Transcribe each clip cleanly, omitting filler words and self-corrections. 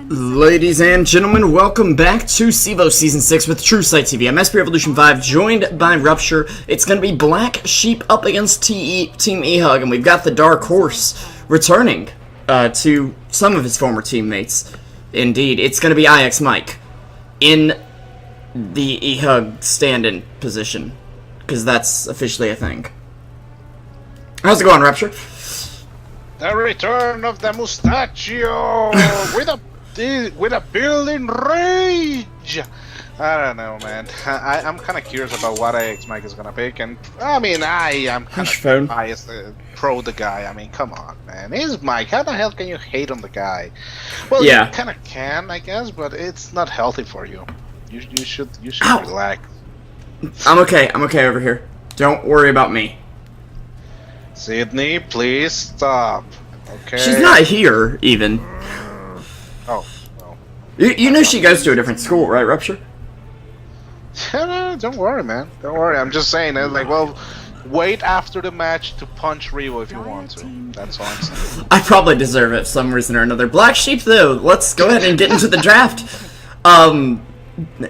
Ladies and gentlemen, welcome back to CEVO Season 6 with Truesight TV. I'm SP Revolution 5, joined by Rupture. It's going to be Black Sheep up against Team eHug, and we've got the Dark Horse returning to some of his former teammates. Indeed, it's going to be IX Mike in the eHug stand-in position, because that's officially a thing. How's it going, Rupture? The return of the Mustachio with a building rage. I don't know, man. I'm kind of curious about what IX Mike is gonna pick, and I mean, I'm kind of biased, pro the guy. I mean, come on, man. He's Mike. How the hell can you hate on the guy? Well, yeah, you kind of can, I guess, but it's not healthy for you. You should relax. I'm okay over here. Don't worry about me. Sydney, please stop. Okay. She's not here, even. Oh, no. You know she goes to a different school, right, Rupture? Don't worry, man. Don't worry. I'm just saying, like, well, wait after the match to punch Revo if you want to. That's all I'm saying. I probably deserve it for some reason or another. Black Sheep, though, let's go ahead and get into the draft.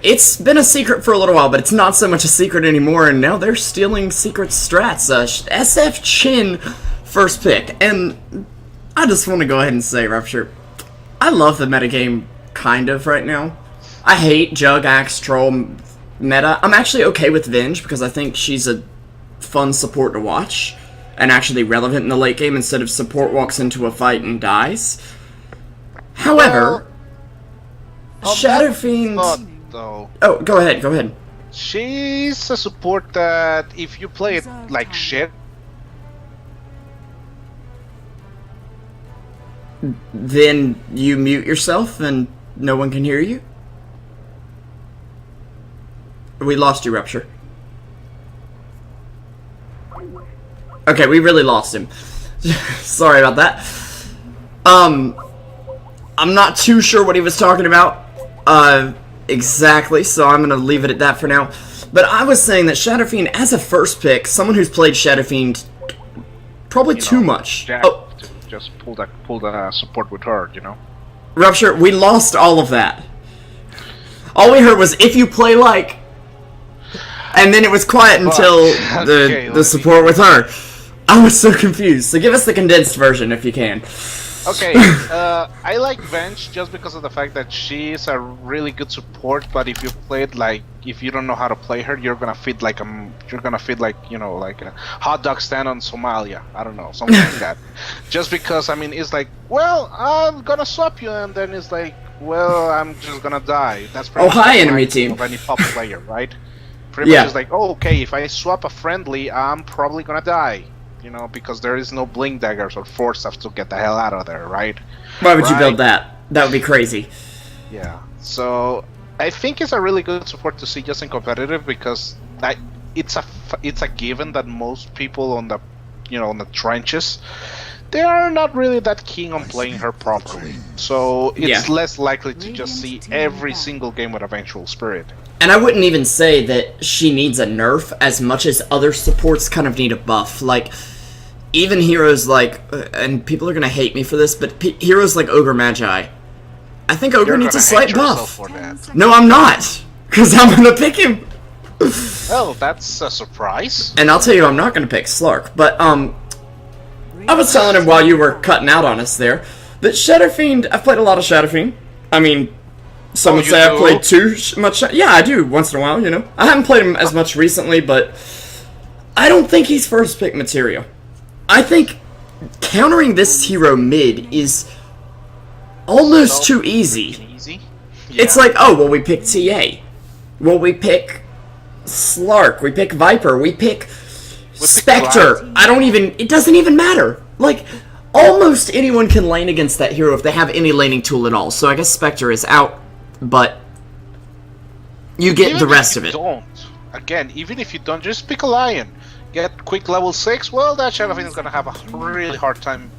It's been a secret for a little while, but it's not so much a secret anymore, and now they're stealing secret strats. SF Chin, first pick, and I just want to go ahead and say, Rupture, I love the metagame, kind of, right now. I hate Jug, Axe, Troll meta. I'm actually okay with Venge, because I think she's a fun support to watch, and actually relevant in the late game, instead of support walks into a fight and dies. However, Shadow Fiend... though. Oh, go ahead. She's a support that if you play it like shit, then you mute yourself and no one can hear you? We lost you, Rupture. Okay, we really lost him. Sorry about that. I'm not too sure what he was talking about. Exactly, so I'm going to leave it at that for now. But I was saying that Shadow Fiend, as a first pick, someone who's played Shadow Fiend probably too much. Jack just pull the support with her, you know? Rupture, we lost all of that. All we heard was, if you play like... And then it was quiet until the support with her. I was so confused, so give us the condensed version if you can. Okay, I like Venge just because of the fact that she's a really good support. But if you play it like, if you don't know how to play her, you're gonna feel like you know, like a hot dog stand on Somalia. I don't know, something like that. Just because, I mean, it's like, well, I'm gonna swap you, and then it's like, well, I'm just gonna die. That's pretty much hi, enemy team. Of any pop player, right? Pretty much, it's like, oh, okay, if I swap a friendly, I'm probably gonna die. You know, because there is no blink daggers or force stuff to get the hell out of there, right? Why would you build that? That would be crazy. Yeah. So I think it's a really good support to see just in competitive, because it's a given that most people on the on the trenches, they are not really that keen on playing her properly. So it's less likely to just see every single game with Eventual Spirit. And I wouldn't even say that she needs a nerf as much as other supports kind of need a buff. Like, even heroes like, and people are going to hate me for this, but heroes like Ogre Magi, I think Ogre needs a slight buff. No, I'm not, because I'm going to pick him. Well, that's a surprise. And I'll tell you, I'm not going to pick Slark, but I was telling him while you were cutting out on us there, that Shadow Fiend, I've played a lot of Shadow Fiend. I mean... Some would say I've played too much. Yeah, I do once in a while, you know. I haven't played him as much recently, but I don't think he's first pick material. I think countering this hero mid is almost too easy. Yeah. It's like, oh, well, we pick TA. Well, we pick Slark. We pick Viper. We pick Spectre. It doesn't even matter. Like, almost anyone can lane against that hero if they have any laning tool at all. So I guess Spectre is out. But you get even the rest of it. Even if you don't, just pick a lion. Get quick level 6. Well, that Shadow Fiend is gonna have a really hard time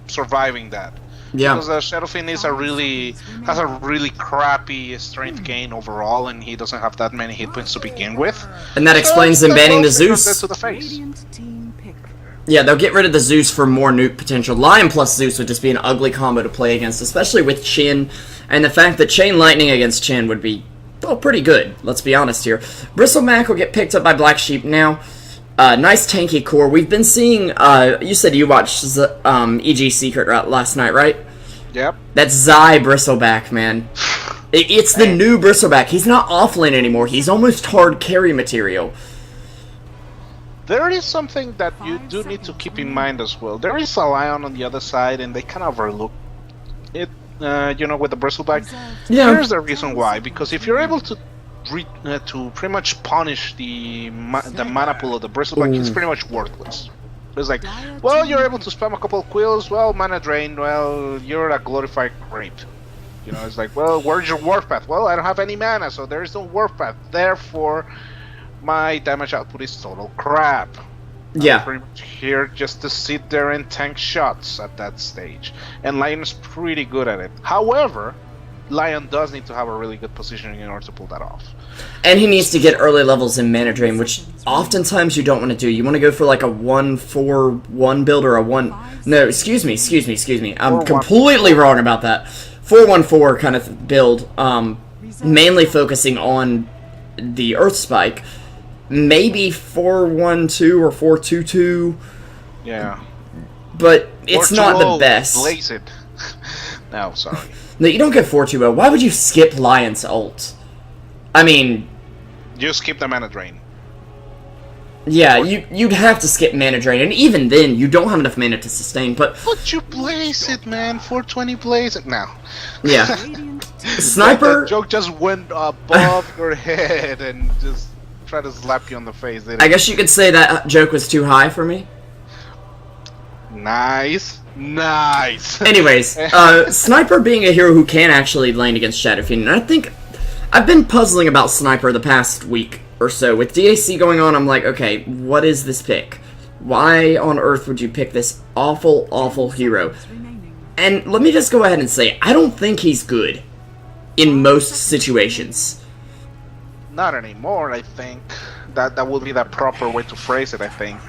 surviving that. Yeah. Because the Shadow Fiend has a really crappy strength gain overall, and he doesn't have that many hit points to begin with. And that explains them banning the Zeus. To the face. Yeah, they'll get rid of the Zeus for more nuke potential. Lion plus Zeus would just be an ugly combo to play against, especially with Chin And the fact that Chain Lightning against Chen would be, well, pretty good, let's be honest here. Bristleback will get picked up by Black Sheep now. Nice tanky core. We've been seeing, you said you watched EG Secret last night, right? Yep. That's Zai Bristleback, man. It's the new Bristleback. He's not offlane anymore. He's almost hard carry material. There is something that you do need to keep in mind as well. There is a Lion on the other side, and they kind of overlook it, you know, with the Bristleback. Yeah. Here's the reason why. Because if you're able to pretty much punish the mana pool of the Bristleback, it's pretty much worthless. It's like, well, you're able to spam a couple of quills, well, mana drain, well, you're a glorified grape. You know, it's like, well, where's your warp path? Well, I don't have any mana, so there is no warp path. Therefore, my damage output is total crap. Yeah. I'm pretty much here just to sit there and tank shots at that stage. And Lion's pretty good at it. However, Lion does need to have a really good positioning in order to pull that off. And he needs to get early levels in mana drain, which oftentimes you don't want to do. You want to go for like a 1-4-1 build or a 1... No, excuse me. I'm completely wrong about that. 4-1-4 kind of build, mainly focusing on the Earth Spike. Maybe 4-1-2 or 4-2-2. Yeah. But it's not the best. Blaze it. No, sorry. No, you don't get 4-2-0. Why would you skip Lion's ult? I mean... You skip the mana drain. Yeah, you'd have to skip mana drain, and even then, you don't have enough mana to sustain, but... But you blaze it, man. 420 blaze it now. Yeah. Sniper... That joke just went above your head and just tried to slap you on the face. I guess you could say that joke was too high for me. Nice. Anyways, Sniper being a hero who can actually lane against Shadow Fiend, and I think I've been puzzling about Sniper the past week or so. With DAC going on, I'm like, okay, what is this pick? Why on earth would you pick this awful, awful hero? And let me just go ahead and say, I don't think he's good in most situations. Not anymore, I think. That would be the proper way to phrase it, I think.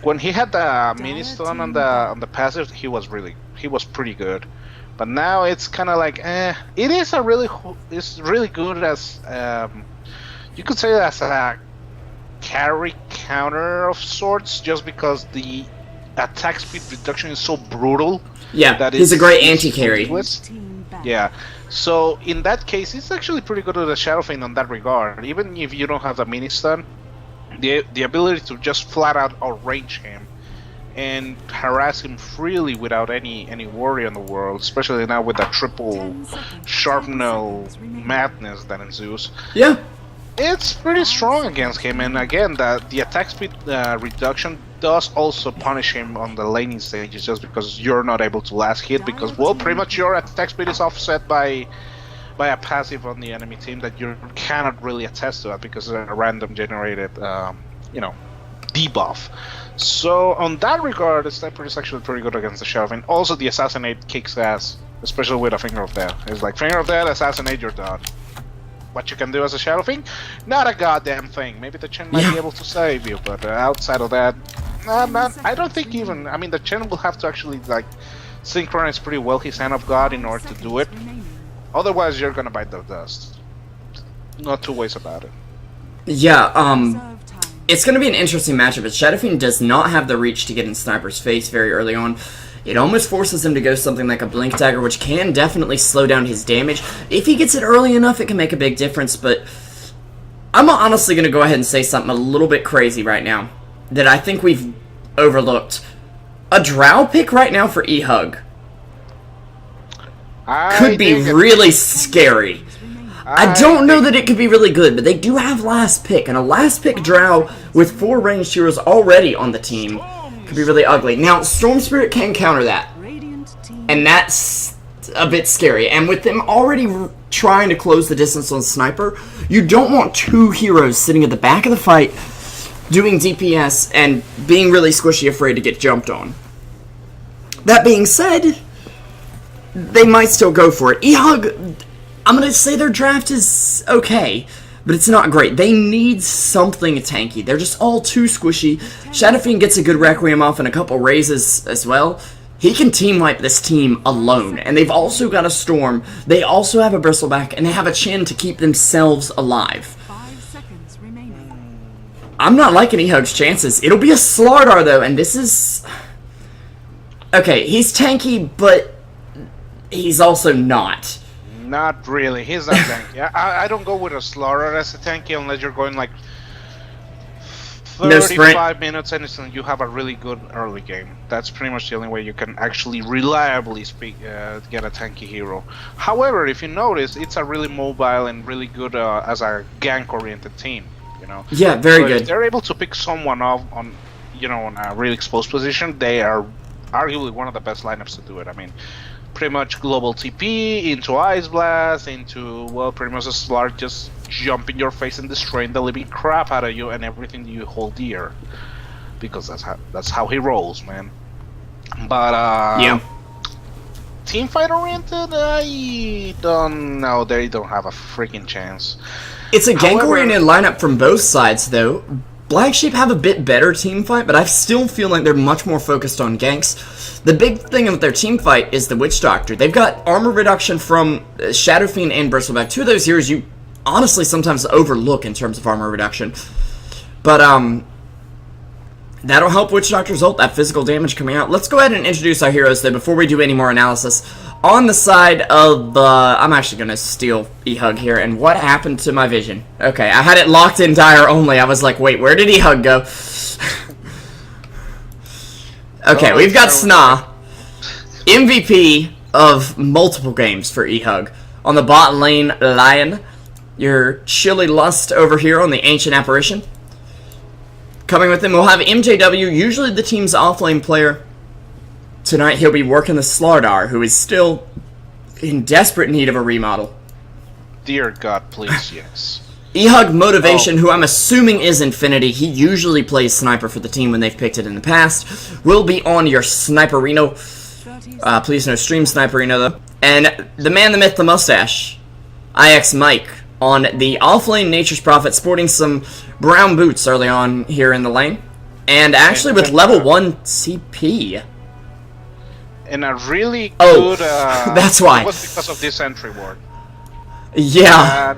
When he had the mini stun on the passive, he was pretty good. But now it's kind of like, it is it's really good as you could say as a carry counter of sorts, just because the attack speed reduction is so brutal. Yeah, that he's a great anti-carry. Yeah, so in that case, it's actually pretty good with the Shadow Fiend on that regard. Even if you don't have the mini stun, the ability to just flat out outrange him and harass him freely without any worry in the world, especially now with that triple Sharpnel madness that ensues. Yeah, it's pretty strong against him, and again, the attack speed reduction does also punish him on the laning stages, just because you're not able to last hit, because, well, pretty much your attack speed is offset by a passive on the enemy team that you cannot really attest to that because it's a random generated, you know, debuff. So on that regard, the Sniper is actually pretty good against the Shadow Fiend. Also, the Assassinate kicks ass, especially with a Finger of Death. It's like, Finger of Death, Assassinate, you're done. What you can do as a Shadow Fiend? Not a goddamn thing. Maybe the Chen might be able to save you, but outside of that, I don't think even... I mean, the Chen will have to actually, like, synchronize pretty well his Hand of God in order to do it. Otherwise, you're gonna bite the dust. Not two ways about it. Yeah, it's gonna be an interesting matchup, but Shadow Fiend does not have the reach to get in Sniper's face very early on. It almost forces him to go something like a Blink Dagger, which can definitely slow down his damage. If he gets it early enough, it can make a big difference, but I'm honestly gonna go ahead and say something a little bit crazy right now that I think we've overlooked. A Drow pick right now for eHug could be really scary. I don't know that it could be really good, but they do have last pick, and a last pick Drow with 4 ranged heroes already on the team could be really ugly. Now, Storm Spirit can counter that, and that's a bit scary. And with them already trying to close the distance on Sniper, you don't want 2 heroes sitting at the back of the fight doing DPS and being really squishy, afraid to get jumped on. That being said, they might still go for it. eHug, I'm going to say their draft is okay, but it's not great. They need something tanky. They're just all too squishy. Shadow Fiend gets a good Requiem off and a couple raises as well. He can team wipe this team alone, and they've also got a Storm, they also have a Bristleback, and they have a Chin to keep themselves alive. 5 seconds remaining. I'm not liking eHug's chances. It'll be a Slardar, though, and this is... Okay, he's tanky, but he's also not. Not really. He's not tanky. I don't go with a Slardar as a tanky unless you're going like 35 minutes and you have a really good early game. That's pretty much the only way you can actually reliably get a tanky hero. However, if you notice, it's a really mobile and really good as a gank-oriented team. You know. Yeah, very good. If they're able to pick someone off on, on a really exposed position, they are arguably one of the best lineups to do it. I mean, pretty much global TP into Ice Blast into, well, pretty much a Slark just jump in your face and destroying the living crap out of you and everything you hold dear, because that's how he rolls, man. But yeah, team fight oriented, I don't know. They don't have a freaking chance. It's a gank oriented lineup from both sides, though. Black Sheep have a bit better team fight, but I still feel like they're much more focused on ganks. The big thing with their team fight is the Witch Doctor. They've got armor reduction from Shadow Fiend and Bristleback. Two of those heroes you honestly sometimes overlook in terms of armor reduction. But, that'll help Witch Doctor's ult, that physical damage coming out. Let's go ahead and introduce our heroes, though, before we do any more analysis. On the side of, I'm actually going to steal eHug here, and what happened to my vision? Okay, I had it locked in Dire only. I was like, wait, where did eHug go? Okay, we've got Sna, MVP of multiple games for eHug. On the bot lane, Lion, your Chilly Lust over here on the Ancient Apparition. Coming with him, we'll have MJW, usually the team's offlane player. Tonight he'll be working the Slardar, who is still in desperate need of a remodel. Dear God, please, yes. eHug Motivation, who I'm assuming is Infinity, he usually plays Sniper for the team when they've picked it in the past, will be on your Sniperino. Please no stream Sniperino, though. And the man, the myth, the mustache, IX Mike, on the offlane Nature's Prophet, sporting some brown boots early on here in the lane. And actually with level 1 CP. And a really good... that's why. It was because of this entry ward. Yeah.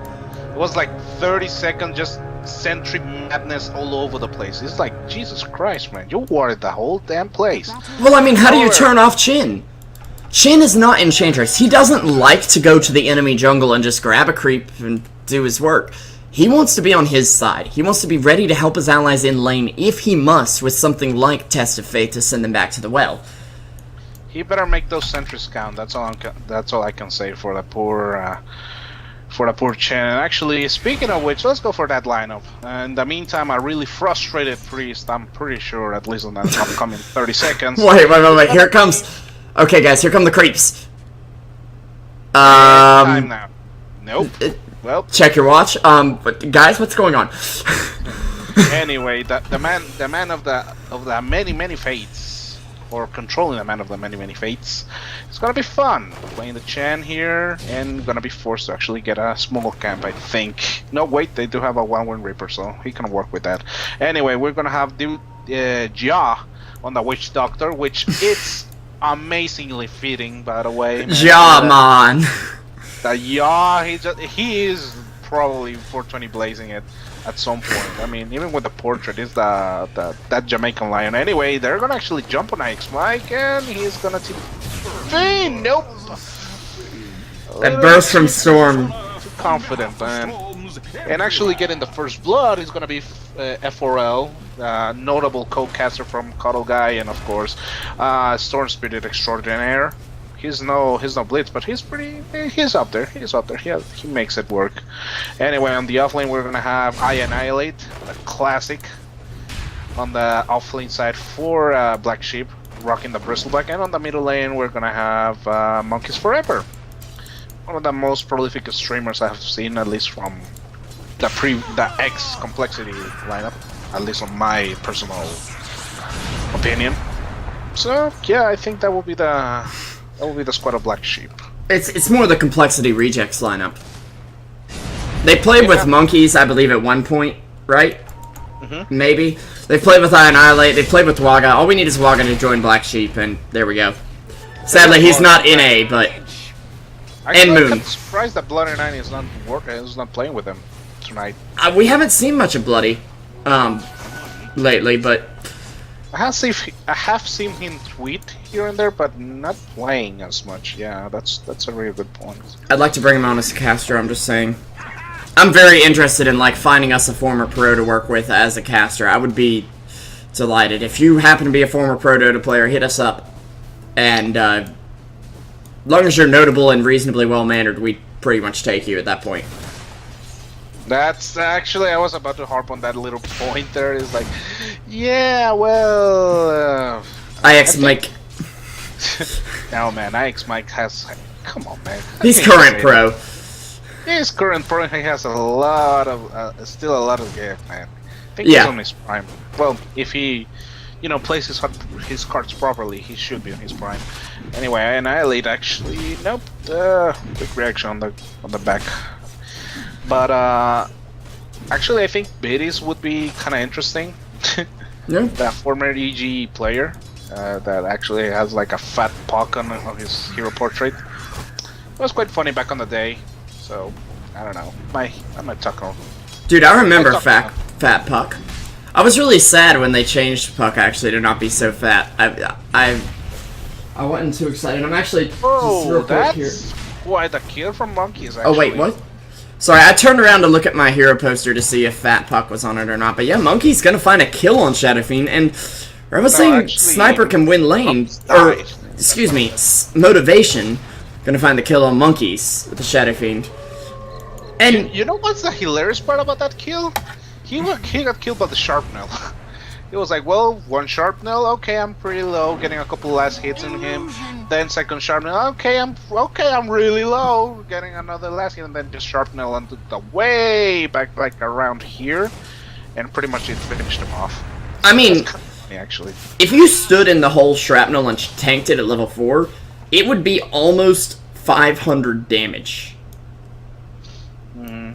It was like 30 seconds, just sentry madness all over the place. It's like, Jesus Christ, man. You warded the whole damn place. Well, I mean, how do you turn off Chin? Chin is not Enchantress. He doesn't like to go to the enemy jungle and just grab a creep and do his work. He wants to be on his side. He wants to be ready to help his allies in lane if he must, with something like Test of Fate to send them back to the well. He better make those sentries count. That's all I can say for the poor Chin. And actually, speaking of which, let's go for that lineup. In the meantime, a really frustrated Priest, I'm pretty sure, at least in that upcoming 30 seconds. Wait. Here it comes. Okay, guys, here come the creeps. Time now. Nope. Well, check your watch. But guys, what's going on? Anyway, the man of the many fates, or controlling the man of the many fates, it's gonna be fun playing the Chan here, and gonna be forced to actually get a small camp, I think. No, wait, they do have a 1-1 Reaper, so he can work with that. Anyway, we're gonna have the Jia on the Witch Doctor, which it's amazingly fitting, by the way. Jia, man. The Yaw, he is probably 420 blazing it at some point. I mean, even with the portrait, is that Jamaican Lion. Anyway, they're gonna actually jump on IX Mike, and he's gonna take. Nope. That burst from Storm. Too confident, man. And actually getting the first blood is gonna be F4L, notable co-caster from Cuddle Guy, and of course, Storm Spirit Extraordinaire. He's no blitz, but he's up there. He makes it work. Anyway, on the offlane we're gonna have I Annihilate, a classic. On the offlane side for Black Sheep, rocking the Bristleback, and on the middle lane we're gonna have Monkeys Forever. One of the most prolific streamers I have seen, at least from the X Complexity lineup, at least on my personal opinion. So yeah, I think that will be the squad of Black Sheep. It's more the Complexity Rejects lineup. They played with Monkeys, I believe, at one point, right? Maybe. They played with I Annihilate, they played with Waga. All we need is Waga to join Black Sheep, and there we go. Sadly, he's not in A, but and Moon. I'm surprised that Bloody Nine is not working. Is not playing with him tonight. We haven't seen much of Bloody, lately, but I have seen him tweet here and there, but not playing as much. Yeah, that's a really good point. I'd like to bring him on as a caster. I'm just saying. I'm very interested in like finding us a former pro to work with as a caster. I would be delighted if you happen to be a former Pro Dota player. Hit us up, and as long as you're notable and reasonably well mannered, we pretty much take you at that point. That's actually, I was about to harp on that little point there. Is like, yeah, well, IX Mike. No man, IX Mike has. Come on, man. He's current pro. He's current pro. He has a lot of, still a lot of game, man. I think he's on his prime. Well, if he, plays his cards properly, he should be on his prime. Anyway, Annihilate actually, nope. Quick reaction on the back. But actually, I think Biddies would be kind of interesting. Yeah. That former EG player that actually has like a fat puck on his hero portrait. It was quite funny back on the day. So I don't know. I might talk on. Dude, I remember Fat Puck. I was really sad when they changed Puck actually to not be so fat. I wasn't too excited. I'm actually just real quick here. Quite a kill from Monkeys. Actually. Oh wait, what? Sorry, I turned around to look at my hero poster to see if Fat Puck was on it or not. But yeah, Monkey's gonna find a kill on Shadow Fiend, and I was saying actually, Sniper can win lane, or excuse me, Motivation gonna find the kill on Monkeys with the Shadow Fiend. And you know what's the hilarious part about that kill? He got killed by the Sharpnel. He was like, well, one Sharpnel, okay, I'm pretty low, getting a couple last hits on him. Then second Sharpnel, okay, I'm really low, getting another last hit, and then just Sharpnel onto the way back, like around here, and pretty much it finished him off. I mean, actually, if you stood in the whole Shrapnel and tanked it at level 4, it would be almost 500 damage.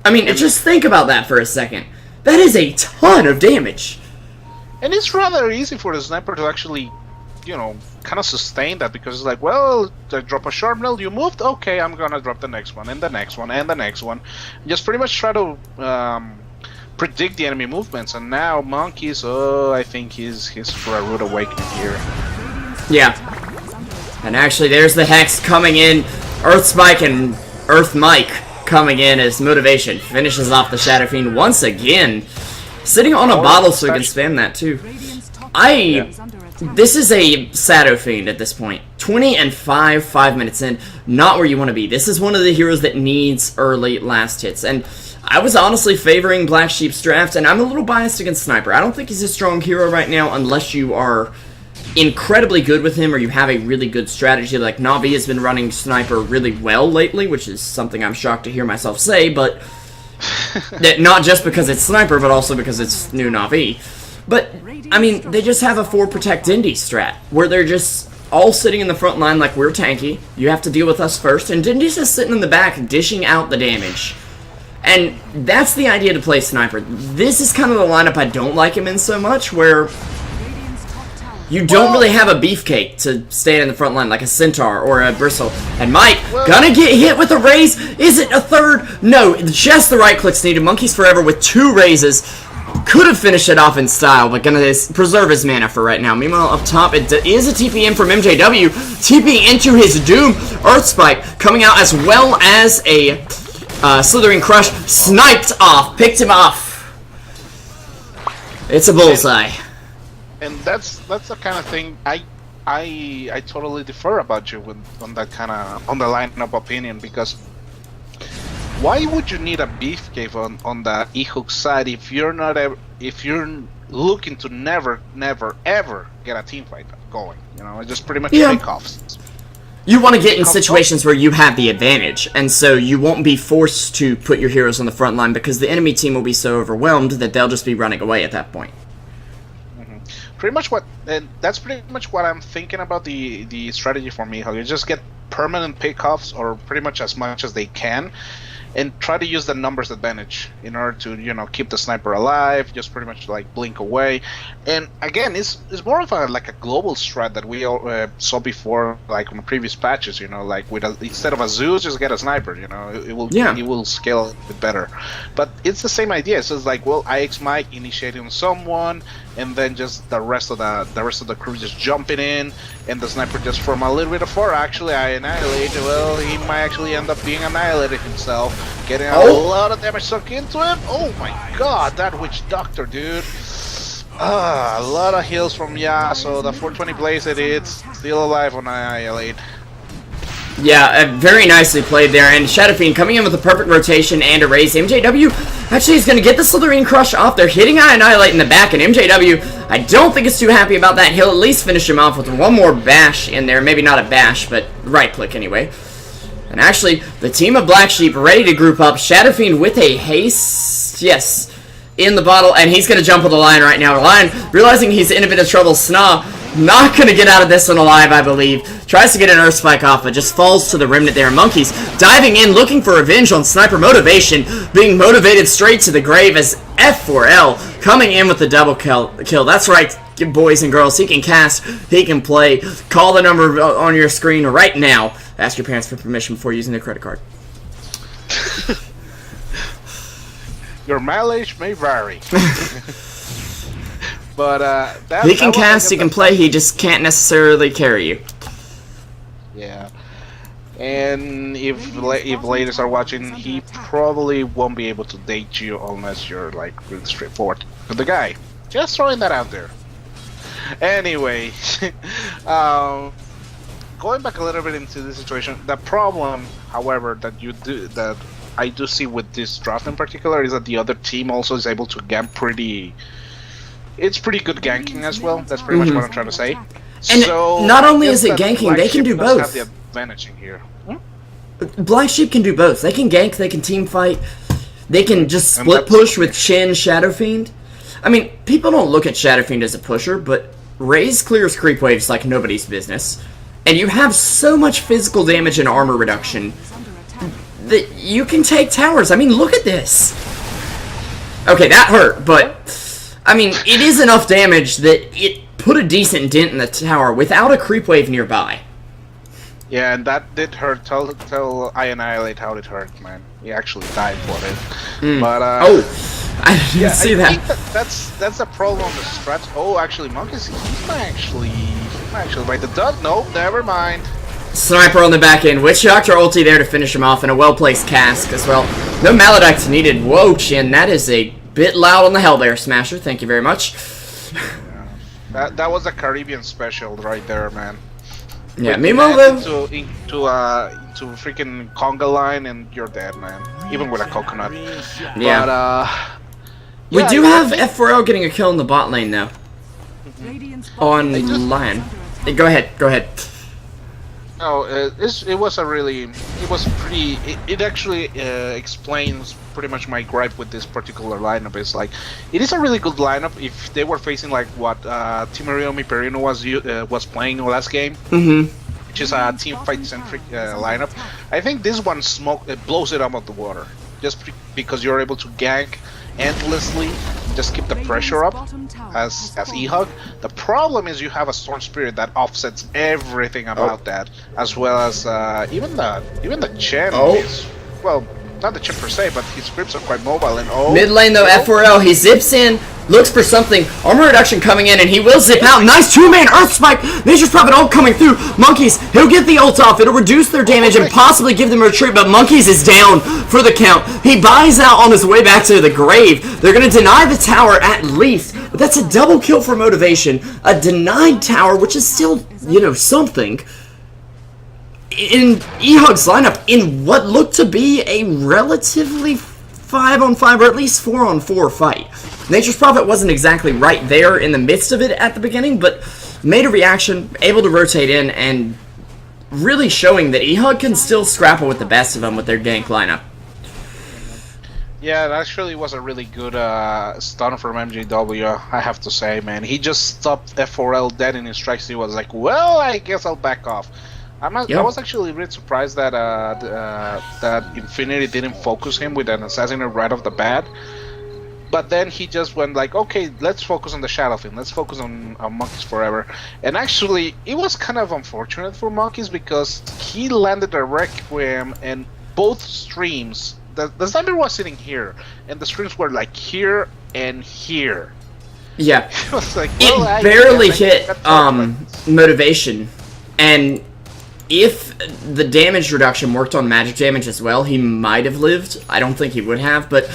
I mean, just think about that for a second. That is a ton of damage. And it's rather easy for the sniper to actually, kind of sustain that, because it's like, well, I drop a Sharpnel, you moved, okay, I'm gonna drop the next one, and the next one, and the next one. Just pretty much try to predict the enemy movements, and now Monkeys, I think he's for a rude awakening here. Yeah. And actually, there's the Hex coming in, Earth Spike and Earth Mike coming in as Motivation finishes off the Shadow Fiend once again. Sitting on a bottle so we can spam that too. This is a Shadow Fiend at this point. 20 and 5 minutes in. Not where you want to be. This is one of the heroes that needs early last hits. And I was honestly favoring Black Sheep's draft, and I'm a little biased against Sniper. I don't think he's a strong hero right now unless you are incredibly good with him or you have a really good strategy. Like Navi has been running Sniper really well lately, which is something I'm shocked to hear myself say, but that not just because it's Sniper, but also because it's new Navi. But, I mean, they just have a 4 Protect Indy strat, where they're just all sitting in the front line like we're tanky, you have to deal with us first, and Dindy's just sitting in the back dishing out the damage. And that's the idea to play Sniper. This is kind of the lineup I don't like him in so much, where you don't really have a beefcake to stand in the front line like a Centaur or a Bristle. And Mike, gonna get hit with a raise? Is it a third? No, just the right clicks needed. Monkeys Forever with 2 raises. Could have finished it off in style, but gonna preserve his mana for right now. Meanwhile, up top, it is a TP in from MJW. TP into his Doom. Earth Spike coming out as well as a Slithering Crush. Sniped off. Picked him off. It's a bullseye. And that's the kind of thing I totally differ about you on that kind of on the lineup opinion, because why would you need a beef cave on the eHug side if you're looking to never ever get a team fight going? Just pretty much takeoffs. You want to get in situations where you have the advantage, and so you won't be forced to put your heroes on the front line because the enemy team will be so overwhelmed that they'll just be running away at that point. Pretty much that's pretty much what I'm thinking about the strategy for me. How you just get permanent pickoffs or pretty much as much as they can, and try to use the numbers advantage in order to, you know, keep the sniper alive, just pretty much like blink away. And again, it's more of a like a global strat that we all, saw before, like on previous patches, you know, like with instead of a Zeus, just get a sniper, you know, it will scale a bit better. But it's the same idea. So it's like, well, IX might initiate on someone, and then just the rest of the crew just jumping in, and the sniper just from a little bit of far actually I annihilate. Well, he might actually end up being annihilated himself, getting a lot of damage sunk into him. Oh my god, that witch doctor, dude. A lot of heals from Yasuo. The 420 blaze it is still alive on annihilate. Yeah, very nicely played there, and Shadow Fiend coming in with a perfect rotation and a raise. MJW actually is going to get the Slitherine Crush off there, hitting Annihilate in the back, and MJW, I don't think is too happy about that. He'll at least finish him off with one more bash in there. Maybe not a bash, but right click anyway. And actually, the team of Black Sheep ready to group up. Shadow Fiend with a haste, yes, in the bottle, and he's going to jump with the Lion right now. Lion, realizing he's in a bit of trouble, Sna, not going to get out of this one alive, I believe. Tries to get an Earth Spike off, but just falls to the Remnant there. Monkeys diving in, looking for revenge on Sniper Motivation, being motivated straight to the grave as F4L coming in with the double kill. That's right, boys and girls. He can cast, he can play. Call the number on your screen right now. Ask your parents for permission before using their credit card. Your mileage may vary. But he can cast, he can play, he just can't necessarily carry you. Yeah. And if ladies are watching, he probably won't be able to date you unless you're like really straightforward with the guy. Just throwing that out there. Anyway, going back a little bit into this situation, the problem, however, that I do see with this draft in particular is that the other team also is able to gank pretty. It's pretty good ganking as well. That's pretty much what I'm trying to say. And so not only is it ganking, they can do both. Have the advantage in here. Black Sheep can do both. They can gank, they can team fight, they can just split push with Shin, Shadow Fiend. I mean, people don't look at Shadow Fiend as a pusher, but Raze clears creep waves like nobody's business. And you have so much physical damage and armor reduction that you can take towers. I mean, look at this. Okay, that hurt, but I mean, it is enough damage that it put a decent dent in the tower without a creep wave nearby. Yeah, and that did hurt. Tell I Annihilate how it hurt, man. He actually died for it. But oh, I didn't see that. That's the problem with strats. Oh, actually, Monkeys, he's not actually right. The dud. Nope, never mind. Sniper on the back end. Witch Doctor ulti there to finish him off, and a well-placed cask as well. No Maledict needed. Whoa, Chin, that is a bit loud on the hell there, Smasher. Thank you very much. Yeah. That was a Caribbean special right there, man. Yeah, meanwhile though, into freaking conga line and you're dead, man. Even with a coconut. Yeah. But we do have F4L getting a kill in the bot lane though. On Lion. Go ahead. No, it was pretty. It actually explains pretty much my gripe with this particular lineup. It's like, it is a really good lineup if they were facing like what Timariomi Perino was playing last game, which is a team fight centric lineup. I think this one blows it out of the water, just because you're able to gank endlessly, just keep the pressure up as eHug. The problem is you have a Storm Spirit that offsets everything about that, as well as even the Chen is, well, not the Chen per se, but his scripts are quite mobile. And mid lane though, F4L, he zips in, looks for something, armor reduction coming in, and he will zip out. Nice two-man Earth Spike, Nature's Prophet ult coming through. Monkeys, he'll get the ult off, it'll reduce their damage and possibly give them a retreat, but Monkeys is down for the count. He buys out on his way back to the grave. They're going to deny the tower at least, but that's a double kill for Motivation. A denied tower, which is still, you know, something. In eHug's lineup, in what looked to be a relatively 5-on-5 or at least 4-on-4 fight. Nature's Prophet wasn't exactly right there in the midst of it at the beginning, but made a reaction, able to rotate in, and really showing that eHug can still scrapple with the best of them with their gank lineup. Yeah, it actually was a really good stun from MJW, I have to say, man. He just stopped F4L dead in his tracks. He was like, well, I guess I'll back off. I was actually really surprised that that Infinity didn't focus him with an assassinate right off the bat. But then he just went like, okay, let's focus on the Shadow Fiend. Let's focus on Monkeys Forever. And actually, it was kind of unfortunate for Monkeys because he landed a Requiem and both streams. The sniper was sitting here, and the streams were like here and here. Yeah. It was like, it barely hit motivation, and if the damage reduction worked on magic damage as well, he might have lived. I don't think he would have, but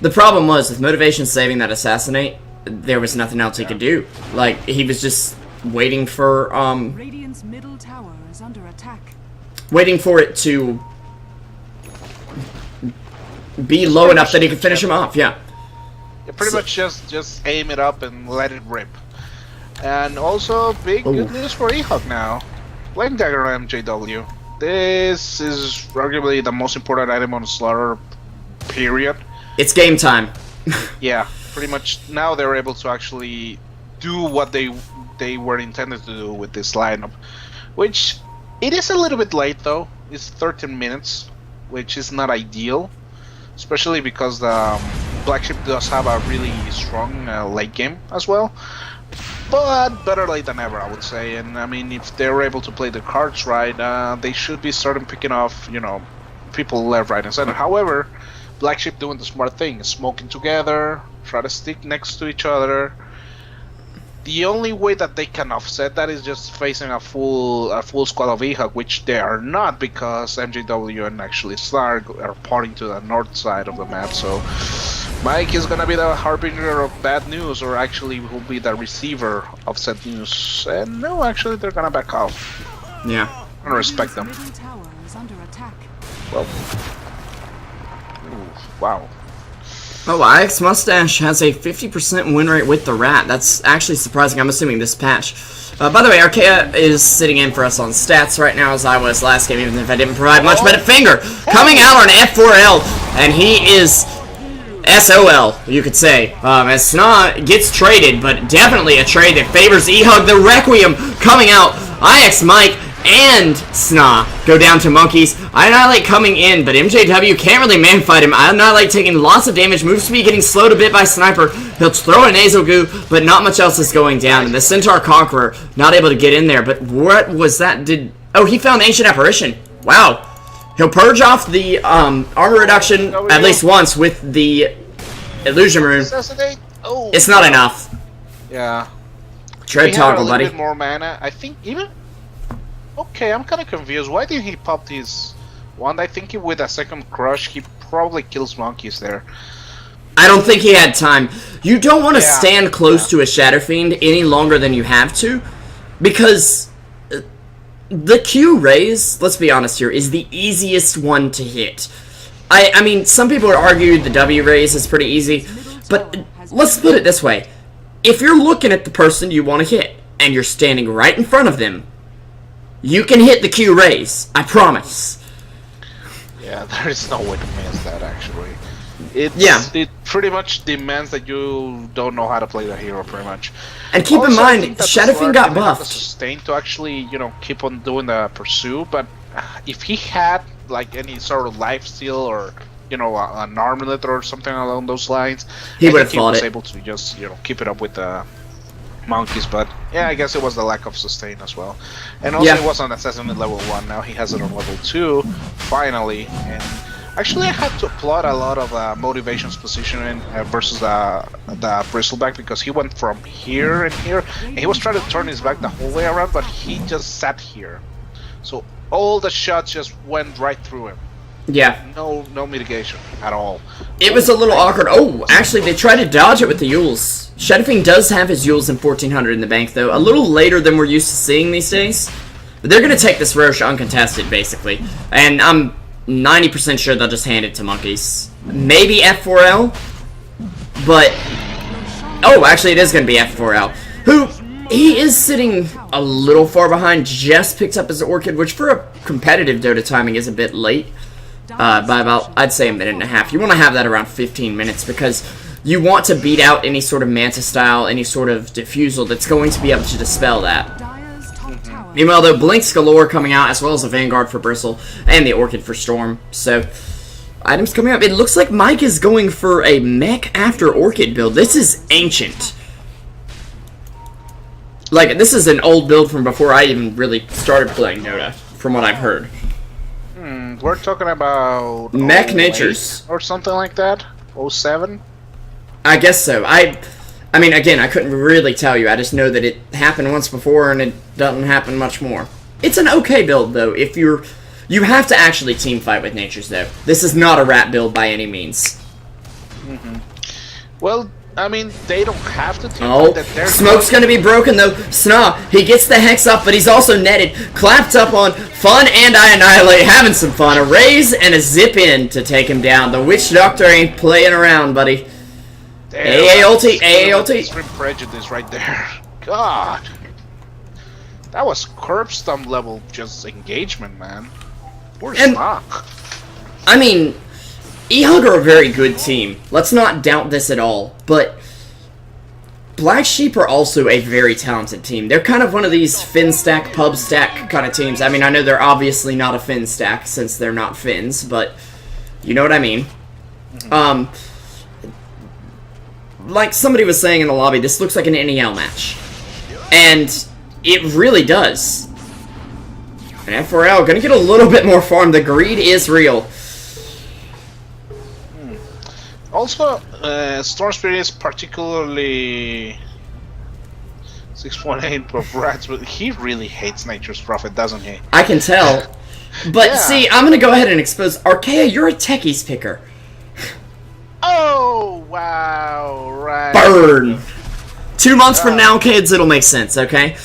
the problem was, with motivation saving that assassinate, there was nothing else he could do. Like, he was just waiting for, Radiant's middle tower is under attack. waiting for it to be low enough that he could finish him off, yeah. You pretty much just aim it up and let it rip. And also, good news for eHug now. Flame Dagger on MJW. This is arguably the most important item on Slaughter, period. It's game time. Yeah, pretty much now they're able to actually do what they were intended to do with this lineup. Which, it is a little bit late though. It's 13 minutes, which is not ideal. Especially because the Black Sheep does have a really strong late game as well. But better late than ever, I would say. And I mean, if they're able to play the cards right, they should be starting picking off, you know, people left, right, and center. However, Black Sheep doing the smart thing, smoking together, try to stick next to each other. The only way that they can offset that is just facing a full squad of eHug, which they are not because MJW and actually Slar are parting to the north side of the map. So Mike is gonna be the harbinger of bad news, or actually will be the receiver of said news. And no, actually they're gonna back off. Yeah. I'm gonna respect them. Middle tower is under attack. Well, ooh, wow. Oh, IX Mustache has a 50% win rate with the Rat. That's actually surprising. I'm assuming this patch. By the way, Archaea is sitting in for us on stats right now, as I was last game, even if I didn't provide much. But Finger coming out on F4L, and he is SOL, you could say. As Sna gets traded, but definitely a trade that favors eHug. The Requiem coming out. IX Mike and Sna go down to Monkeys. Annihilate coming in, but MJW can't really man-fight him. Annihilate taking lots of damage. Move speed getting slowed a bit by Sniper. He'll throw a Nasal Goo, but not much else is going down. And the Centaur Conqueror not able to get in there. But what was that? Oh, he found Ancient Apparition. Wow. He'll purge off the armor reduction at least once with the Illusion Rune. Oh, it's not enough. Yeah. Tread toggle, buddy. A little bit more mana. I think even... Okay, I'm kind of confused. Why did he pop his wand? I think with a second crush, he probably kills Monkeys there. I don't think he had time. You don't want to stand close to a Shadow Fiend any longer than you have to, because the Q raise, let's be honest here, is the easiest one to hit. I mean, some people would argue the W raise is pretty easy, but let's put it this way. If you're looking at the person you want to hit, and you're standing right in front of them, you can hit the Q raise. I promise. Yeah, there is no way to miss that, actually. It pretty much demands that you don't know how to play the hero, pretty much. And keep in mind, Shadow Fiend got buffed. Sustain to actually, you know, keep on doing the pursue, but if he had like any sort of lifesteal or, you know, an armlet or something along those lines, he would have fought it. He was able to just, you know, keep it up with the Monkeys, but yeah, I guess it was the lack of sustain as well. And also it was on assassin at level 1, now he has it on level 2, finally. And actually I had to applaud a lot of Motivation's positioning versus the Bristleback, because he went from here and here, and he was trying to turn his back the whole way around, but he just sat here. So all the shots just went right through him. Yeah. No mitigation at all. It was a little awkward. Oh, actually, they tried to dodge it with the Yules. Shadow Fiend does have his Yules in 1400 in the bank, though. A little later than we're used to seeing these days. But they're going to take this Roche uncontested, basically. And I'm 90% sure they'll just hand it to Monkeys. Maybe F4L. But... oh, actually, it is going to be F4L. Who... he is sitting a little far behind. Just picked up his Orchid, which for a competitive Dota timing is a bit late. By about, I'd say, a minute and a half. You want to have that around 15 minutes because you want to beat out any sort of Manta style, any sort of diffusal that's going to be able to dispel that. Dire's top tower Meanwhile, though, Blinks galore coming out, as well as a Vanguard for Bristle, and the Orchid for Storm. So, items coming up. It looks like Mike is going for a mech after Orchid build. This is ancient. Like, this is an old build from before I even really started playing Dota, from what I've heard. We're talking about... Mech Natures. Or something like that? 07? I guess so. I mean, again, I couldn't really tell you. I just know that it happened once before, and it doesn't happen much more. It's an okay build, though, if you're... You have to actually team fight with Natures, though. This is not a rat build by any means. Well, I mean, they don't have to team Oh, fight. Smoke's gonna be broken, though. Sna, he gets the Hex up, but he's also netted. Clapped up on Fun and I Annihilate, having some fun. A raise and a zip in to take him down. The Witch Doctor ain't playing around, buddy. AA ulti, AA ulti. Extreme prejudice right there. God. That was curb stomp level just engagement, man. Poor Sna. I mean, eHug are a very good team. Let's not doubt this at all. But Black Sheep are also a very talented team. They're kind of one of these Fin stack, Pub stack kind of teams. I mean, I know they're obviously not a Fin stack since they're not Fins, but you know what I mean. Like somebody was saying in the lobby, this looks like an NEL match. And it really does. And F4L gonna get a little bit more farm. The greed is real. Also, Storm Spirit is particularly 6.8 of rats, but he really hates Nature's Prophet, doesn't he? I can tell. But see, I'm gonna go ahead and expose Archaea, you're a techies picker. Oh, wow, right. Burn! 2 months from now, kids, it'll make sense, okay?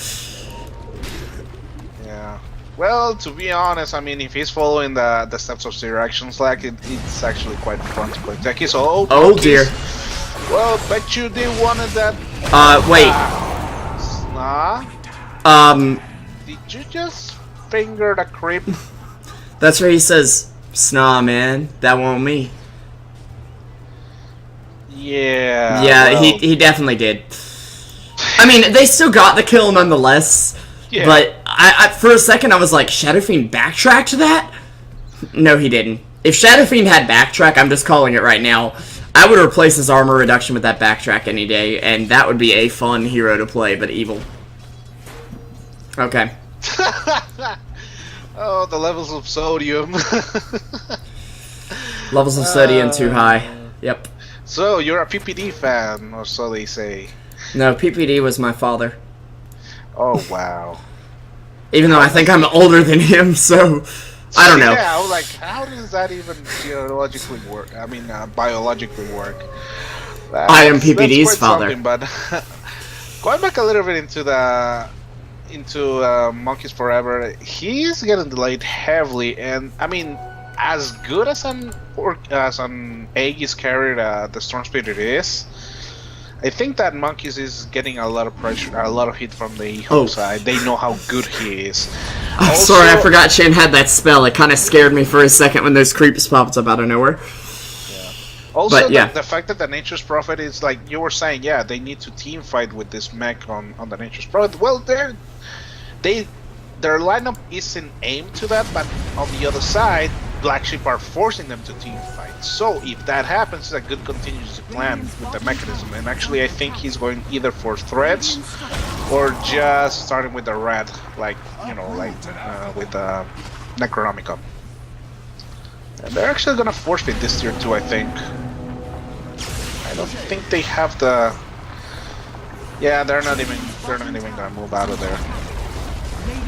Yeah. Well, to be honest, I mean, if he's following the steps of Zero Action Slack, it's actually quite fun to play techies. Oh, oh dear. Well, bet you they wanted that. Wait. Sna? Did you just finger the creep? That's where he says, Sna, man, that won't me. Yeah. Yeah, well. he definitely did. I mean, they still got the kill nonetheless. Yeah. But I for a second I was like, Shadow Fiend backtracked that? No, he didn't. If Shadow Fiend had backtrack, I'm just calling it right now, I would replace his armor reduction with that backtrack any day, and that would be a fun hero to play, but evil. Okay. Oh, the levels of sodium. Levels of sodium too high. Yep. So, you're a PPD fan, or so they say. No, PPD was my father. Oh, wow. Even though I think I'm older than him, so I don't know. Yeah, I was like, how does that even biologically work? I mean, biologically work. I am PPD's father. But going back a little bit into Monkeys Forever, he's getting delayed heavily, and I mean, as good as an Aegis carrier the Storm Spirit is, I think that Monkeys is getting a lot of pressure, a lot of hit from the eHug side. They know how good he is. I'm sorry, I forgot Shen had that spell. It kind of scared me for a second when those creeps popped up out of nowhere. Yeah. Also, but, yeah. the fact that the Nature's Prophet is like you were saying, yeah, they need to team fight with this mech on the Nature's Prophet. Well, their lineup isn't aimed to that, but on the other side, Black Sheep are forcing them to team fight. So if that happens, it's a good contingency plan with the mechanism. And actually, I think he's going either for threats or just starting with the rat, like with Necronomicon. And they're actually gonna force feed this tier 2, I think. I don't think they have the. Yeah, they're not even gonna move out of there.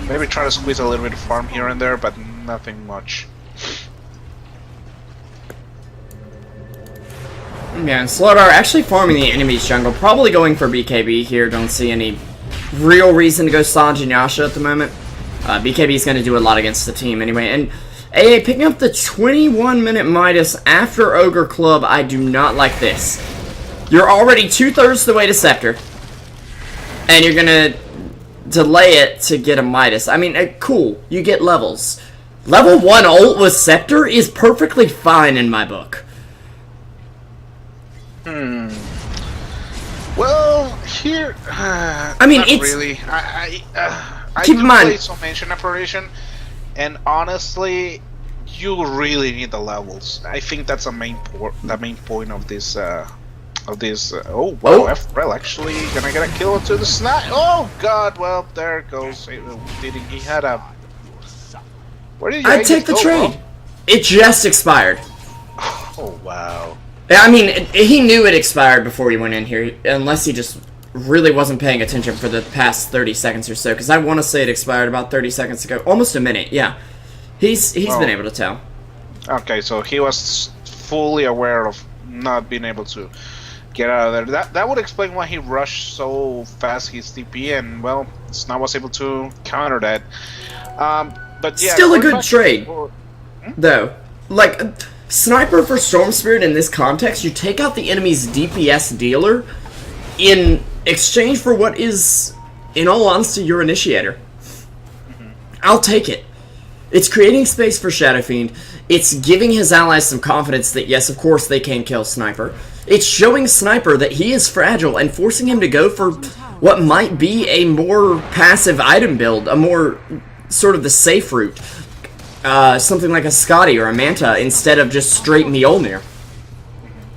Maybe try to squeeze a little bit of farm here and there, but nothing much. Yeah, and Slowdar actually farming the enemy's jungle, probably going for BKB here. Don't see any real reason to go Sanj and Yasha at the moment. BKB is going to do a lot against the team anyway. And AA picking up the 21-minute Midas after Ogre Club. I do not like this. You're already 2/3 the way to Scepter, and you're going to delay it to get a Midas. I mean, cool, you get levels. Level 1 ult with Scepter is perfectly fine in my book. Well, here. I mean, not it's really. keep in mind, played some ancient operation, and honestly, you really need the levels. I think that's the main point of this. Oh wow, FRL actually gonna get a kill into the snap. Oh god, well there it goes. He had a. Where did you I'd take the trade. Bro? It just expired. Oh wow. I mean, he knew it expired before he went in here, unless he just really wasn't paying attention for the past 30 seconds or so, because I want to say it expired about 30 seconds ago. Almost a minute, yeah. He's been able to tell. Okay, so he was fully aware of not being able to get out of there. That would explain why he rushed so fast his TP, and well, Snow was able to counter that. But yeah, still a good trade, though. Like, Sniper for Storm Spirit in this context, you take out the enemy's DPS dealer in exchange for what is, in all honesty, your initiator. I'll take it. It's creating space for Shadow Fiend. It's giving his allies some confidence that, yes, of course, they can kill Sniper. It's showing Sniper that he is fragile and forcing him to go for what might be a more passive item build, a more sort of the safe route. Something like a Scotty or a Manta instead of just straight Mjolnir.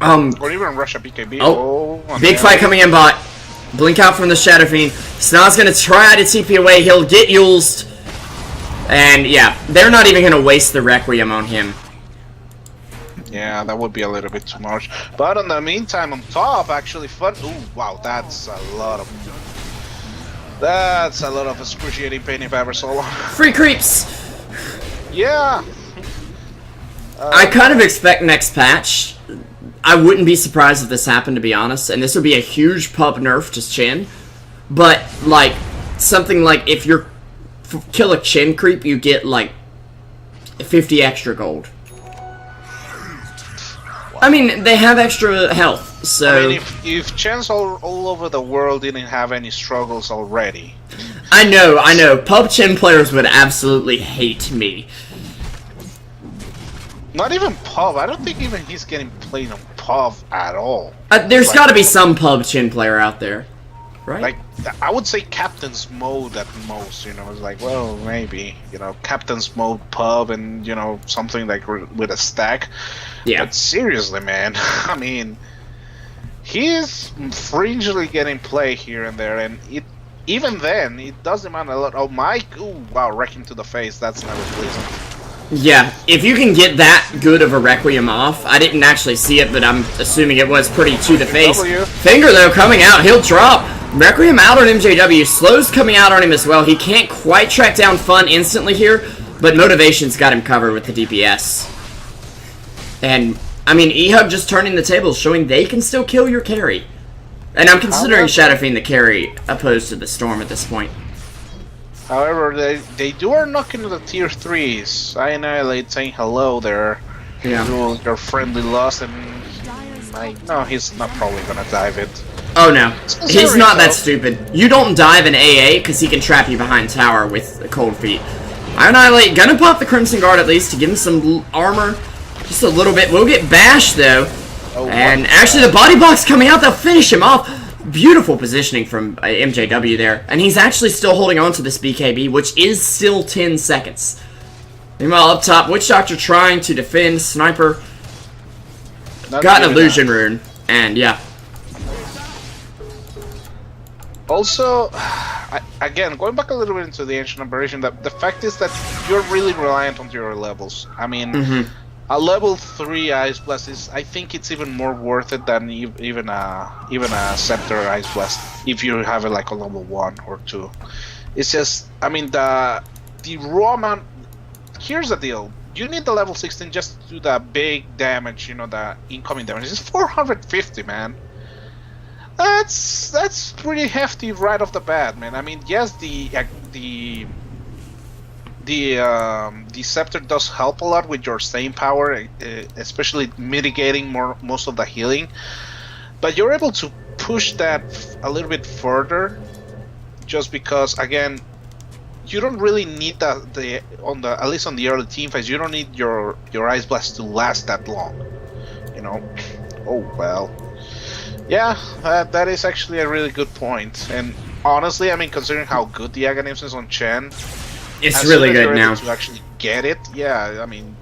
Or even Russia BKB. Oh, big fight coming in bot. Blink out from the Shadow Fiend. Snaw's gonna try to TP away. He'll get used. And yeah, they're not even gonna waste the Requiem on him. Yeah, that would be a little bit too much. But in the meantime, on top, actually fun. Ooh, wow, that's a lot of excruciating pain if I ever saw one. Free creeps. Yeah. I kind of expect next patch. I wouldn't be surprised if this happened, to be honest. And this would be a huge pub nerf to Chin. But, like, something like if you kill a Chin creep, you get, like, 50 extra gold. I mean, they have extra health, so... I mean, if Chins all over the world didn't have any struggles already... I know. Pub Chin players would absolutely hate me. Not even Pub. I don't think even he's getting played on Pub at all. There's got to be some Pub Chin player out there, right? Like, I would say Captain's Mode at most, you know. It's like, well, maybe, you know, Captain's Mode Pub and, you know, something like with a stack. Yeah. But seriously, man, I mean, he is fringely getting play here and there, and even then, it does demand a lot. Oh, Mike, ooh, wow, wrecking to the face, that's never pleasing. Yeah, if you can get that good of a Requiem off, I didn't actually see it, but I'm assuming it was pretty to the face. Finger, though, coming out, he'll drop. Requiem out on MJW, Slow's coming out on him as well. He can't quite track down Fun instantly here, but Motivation's got him covered with the DPS. And, I mean, eHug just turning the tables, showing they can still kill your carry. And I'm considering Shadow Fiend the carry, opposed to the Storm at this point. However, they are knocking the tier 3s. I Annihilate saying hello there. Yeah. Your friendly loss, and no, he's not probably gonna dive it. Oh no, he's not that stupid. You don't dive an AA because he can trap you behind tower with cold feet. Annihilate gonna pop the Crimson Guard at least to give him some armor, just a little bit. We'll get bashed though, and actually the body block's coming out. They'll finish him off. Beautiful positioning from MJW there, and he's actually still holding on to this BKB, which is still 10 seconds. Meanwhile, up top, Witch Doctor trying to defend. Sniper got an illusion rune, and yeah. Also, again, going back a little bit into the Ancient Aberration, the fact is that you're really reliant on your levels. I mean, a level 3 Ice Blast is, I think it's even more worth it than even a Scepter Ice Blast, if you have it like a level 1 or 2. It's just, I mean, the raw amount. Here's the deal: you need the level 16 just to do the big damage, you know, the incoming damage. It's 450, man. That's pretty hefty right off the bat, man. I mean, yes, the Scepter does help a lot with your staying power, especially mitigating most of the healing. But you're able to push that a little bit further, just because, again, you don't really need at least on the early team phase, you don't need your Ice Blast to last that long. You know. Oh well. Yeah, that is actually a really good point. And honestly, I mean, considering how good the Aghanim is on Chen, It's as really soon as good you're now. able to actually get it, yeah, I mean,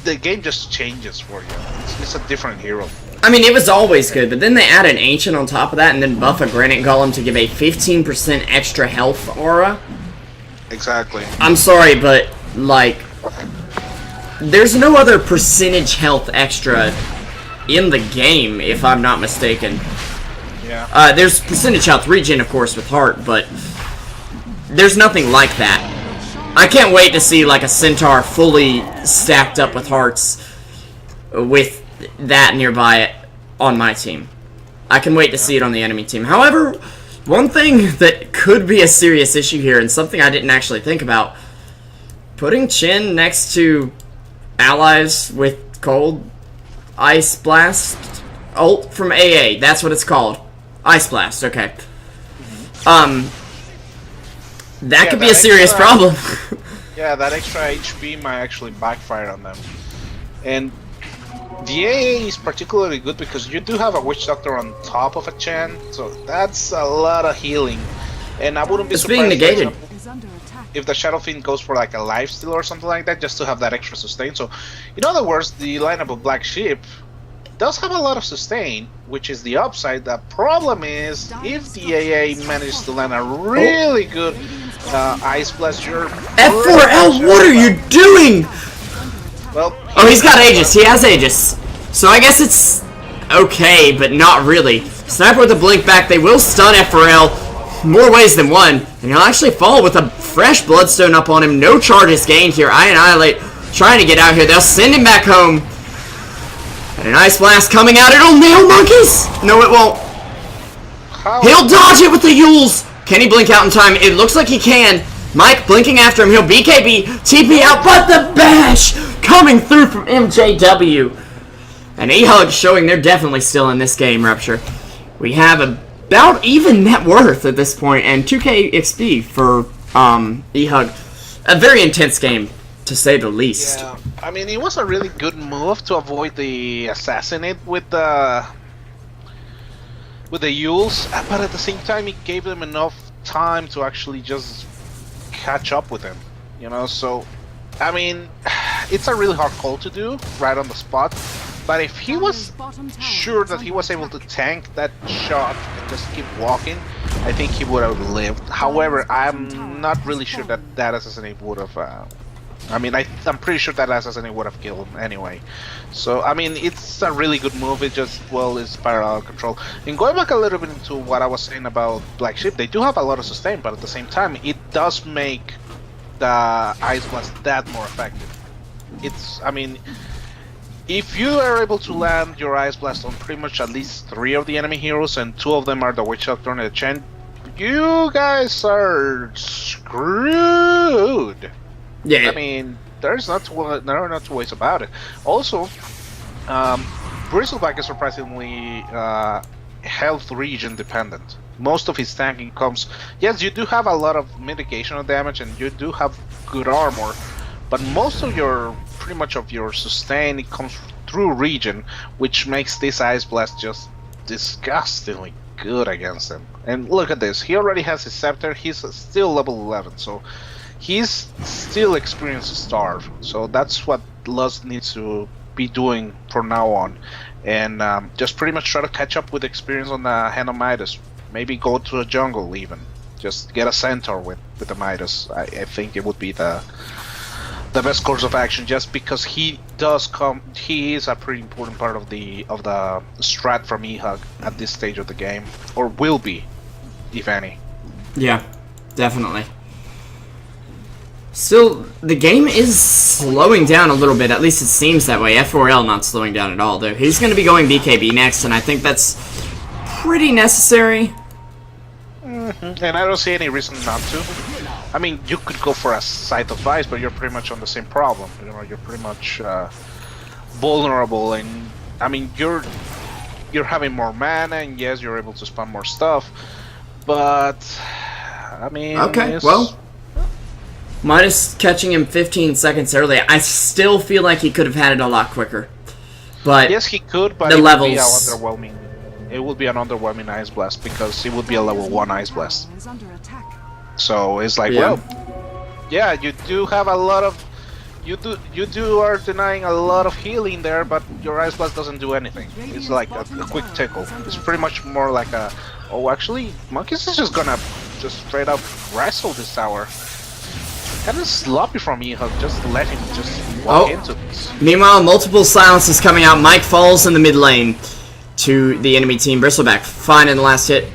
the game just changes for you. It's a different hero. I mean, it was always good, but then they add an Ancient on top of that, and then buff a Granite Golem to give a 15% extra health aura. Exactly. I'm sorry, but, like, there's no other percentage health extra in the game, if I'm not mistaken. Yeah. There's percentage health regen, of course, with Heart, but there's nothing like that. I can't wait to see, like, a Centaur fully stacked up with Hearts with that nearby on my team. I can wait to see it on the enemy team. However, one thing that could be a serious issue here, and something I didn't actually think about, putting Chen next to allies with Cold Ice Blast ult from AA, that's what it's called. Ice Blast, okay. That could be a serious problem. Yeah, that extra HP might actually backfire on them. And the AA is particularly good because you do have a Witch Doctor on top of a Chen, so that's a lot of healing. And I wouldn't be It's being surprised negated. for example, Is under attack. if the Shadow Fiend goes for like a lifesteal or something like that, just to have that extra sustain. So, in other words, the lineup of Black Sheep does have a lot of sustain, which is the upside. The problem is, if the AA manages to land a really good Ice Blast, you're... F4L, what are you doing? Well, Oh, he's got Aegis. He has Aegis. So I guess it's okay, but not really. Sniper with a blink back. They will stun F4L more ways than one. And he'll actually fall with a fresh Bloodstone up on him. No charges gained here. Annihilate trying to get out here. They'll send him back home. And an Ice Blast coming out. It'll nail Monkeys. No, it won't. He'll dodge it with the Yules. Can he blink out in time? It looks like he can. Mike blinking after him. He'll BKB, TP out, but the bash coming through from MJW. And eHug showing they're definitely still in this game, Rupture. We have about even net worth at this point, and 2k XP for eHug. A very intense game, to say the least. Yeah, I mean, it was a really good move to avoid the assassinate with the Yules, but at the same time, it gave them enough time to actually just catch up with him, you know. So, I mean, it's a really hard call to do right on the spot. But if he was sure that he was able to tank that shot and just keep walking, I think he would have lived. However, I'm not really sure that that assassinate would have. I mean, I'm pretty sure that assassinate would have killed him anyway. So, I mean, it's a really good move. It just, well, is parallel control. And going back a little bit into what I was saying about Black Sheep, they do have a lot of sustain, but at the same time, it does make the Ice Blast that more effective. It's, I mean, if you are able to land your Ice Blast on pretty much at least 3 of the enemy heroes, and 2 of them are the Witch Doctor and the Chen, you guys are screwed. Yeah. I mean, there are not two ways about it. Also, Bristleback is surprisingly health regen dependent. Most of his tanking comes... Yes, you do have a lot of mitigation of damage, and you do have good armor, but most of your... pretty much of your sustain, it comes through regen, which makes this Ice Blast just disgustingly good against him. And look at this, he already has his scepter, he's still level 11, so he's still experienced starve. So that's what Luz needs to be doing from now on, and just pretty much try to catch up with experience on the Hand of Midas. Maybe go to a jungle even, just get a Centaur with the Midas. I think it would be the best course of action, just because he is a pretty important part of the strat from eHug at this stage of the game, or will be, if any. Yeah, definitely. Still, the game is slowing down a little bit, at least it seems that way. F4L not slowing down at all, though. He's going to be going BKB next, and I think that's pretty necessary. And I don't see any reason not to. I mean, you could go for a Scythe of Ice, but you're pretty much on the same problem. You know, you're pretty much vulnerable, and I mean, you're having more mana, and yes, you're able to spam more stuff. But I mean, okay, well, minus catching him 15 seconds early, I still feel like he could have had it a lot quicker. But yes, he could, but the it levels would be underwhelming. it would be an underwhelming Ice Blast because it would be a level 1 Ice Blast. Is under attack. So it's like, Yeah. well, yeah, you do have a lot of, you do are denying a lot of healing there, but your Ice Blast doesn't do anything. It's like a quick tickle. It's pretty much more like a, oh, actually, Monkeys is just gonna just straight up wrestle this tower. Kind of sloppy from eHug, just let him just walk into this. Meanwhile, multiple silences coming out. Mike falls in the mid lane to the enemy team. Bristleback finding the last hit.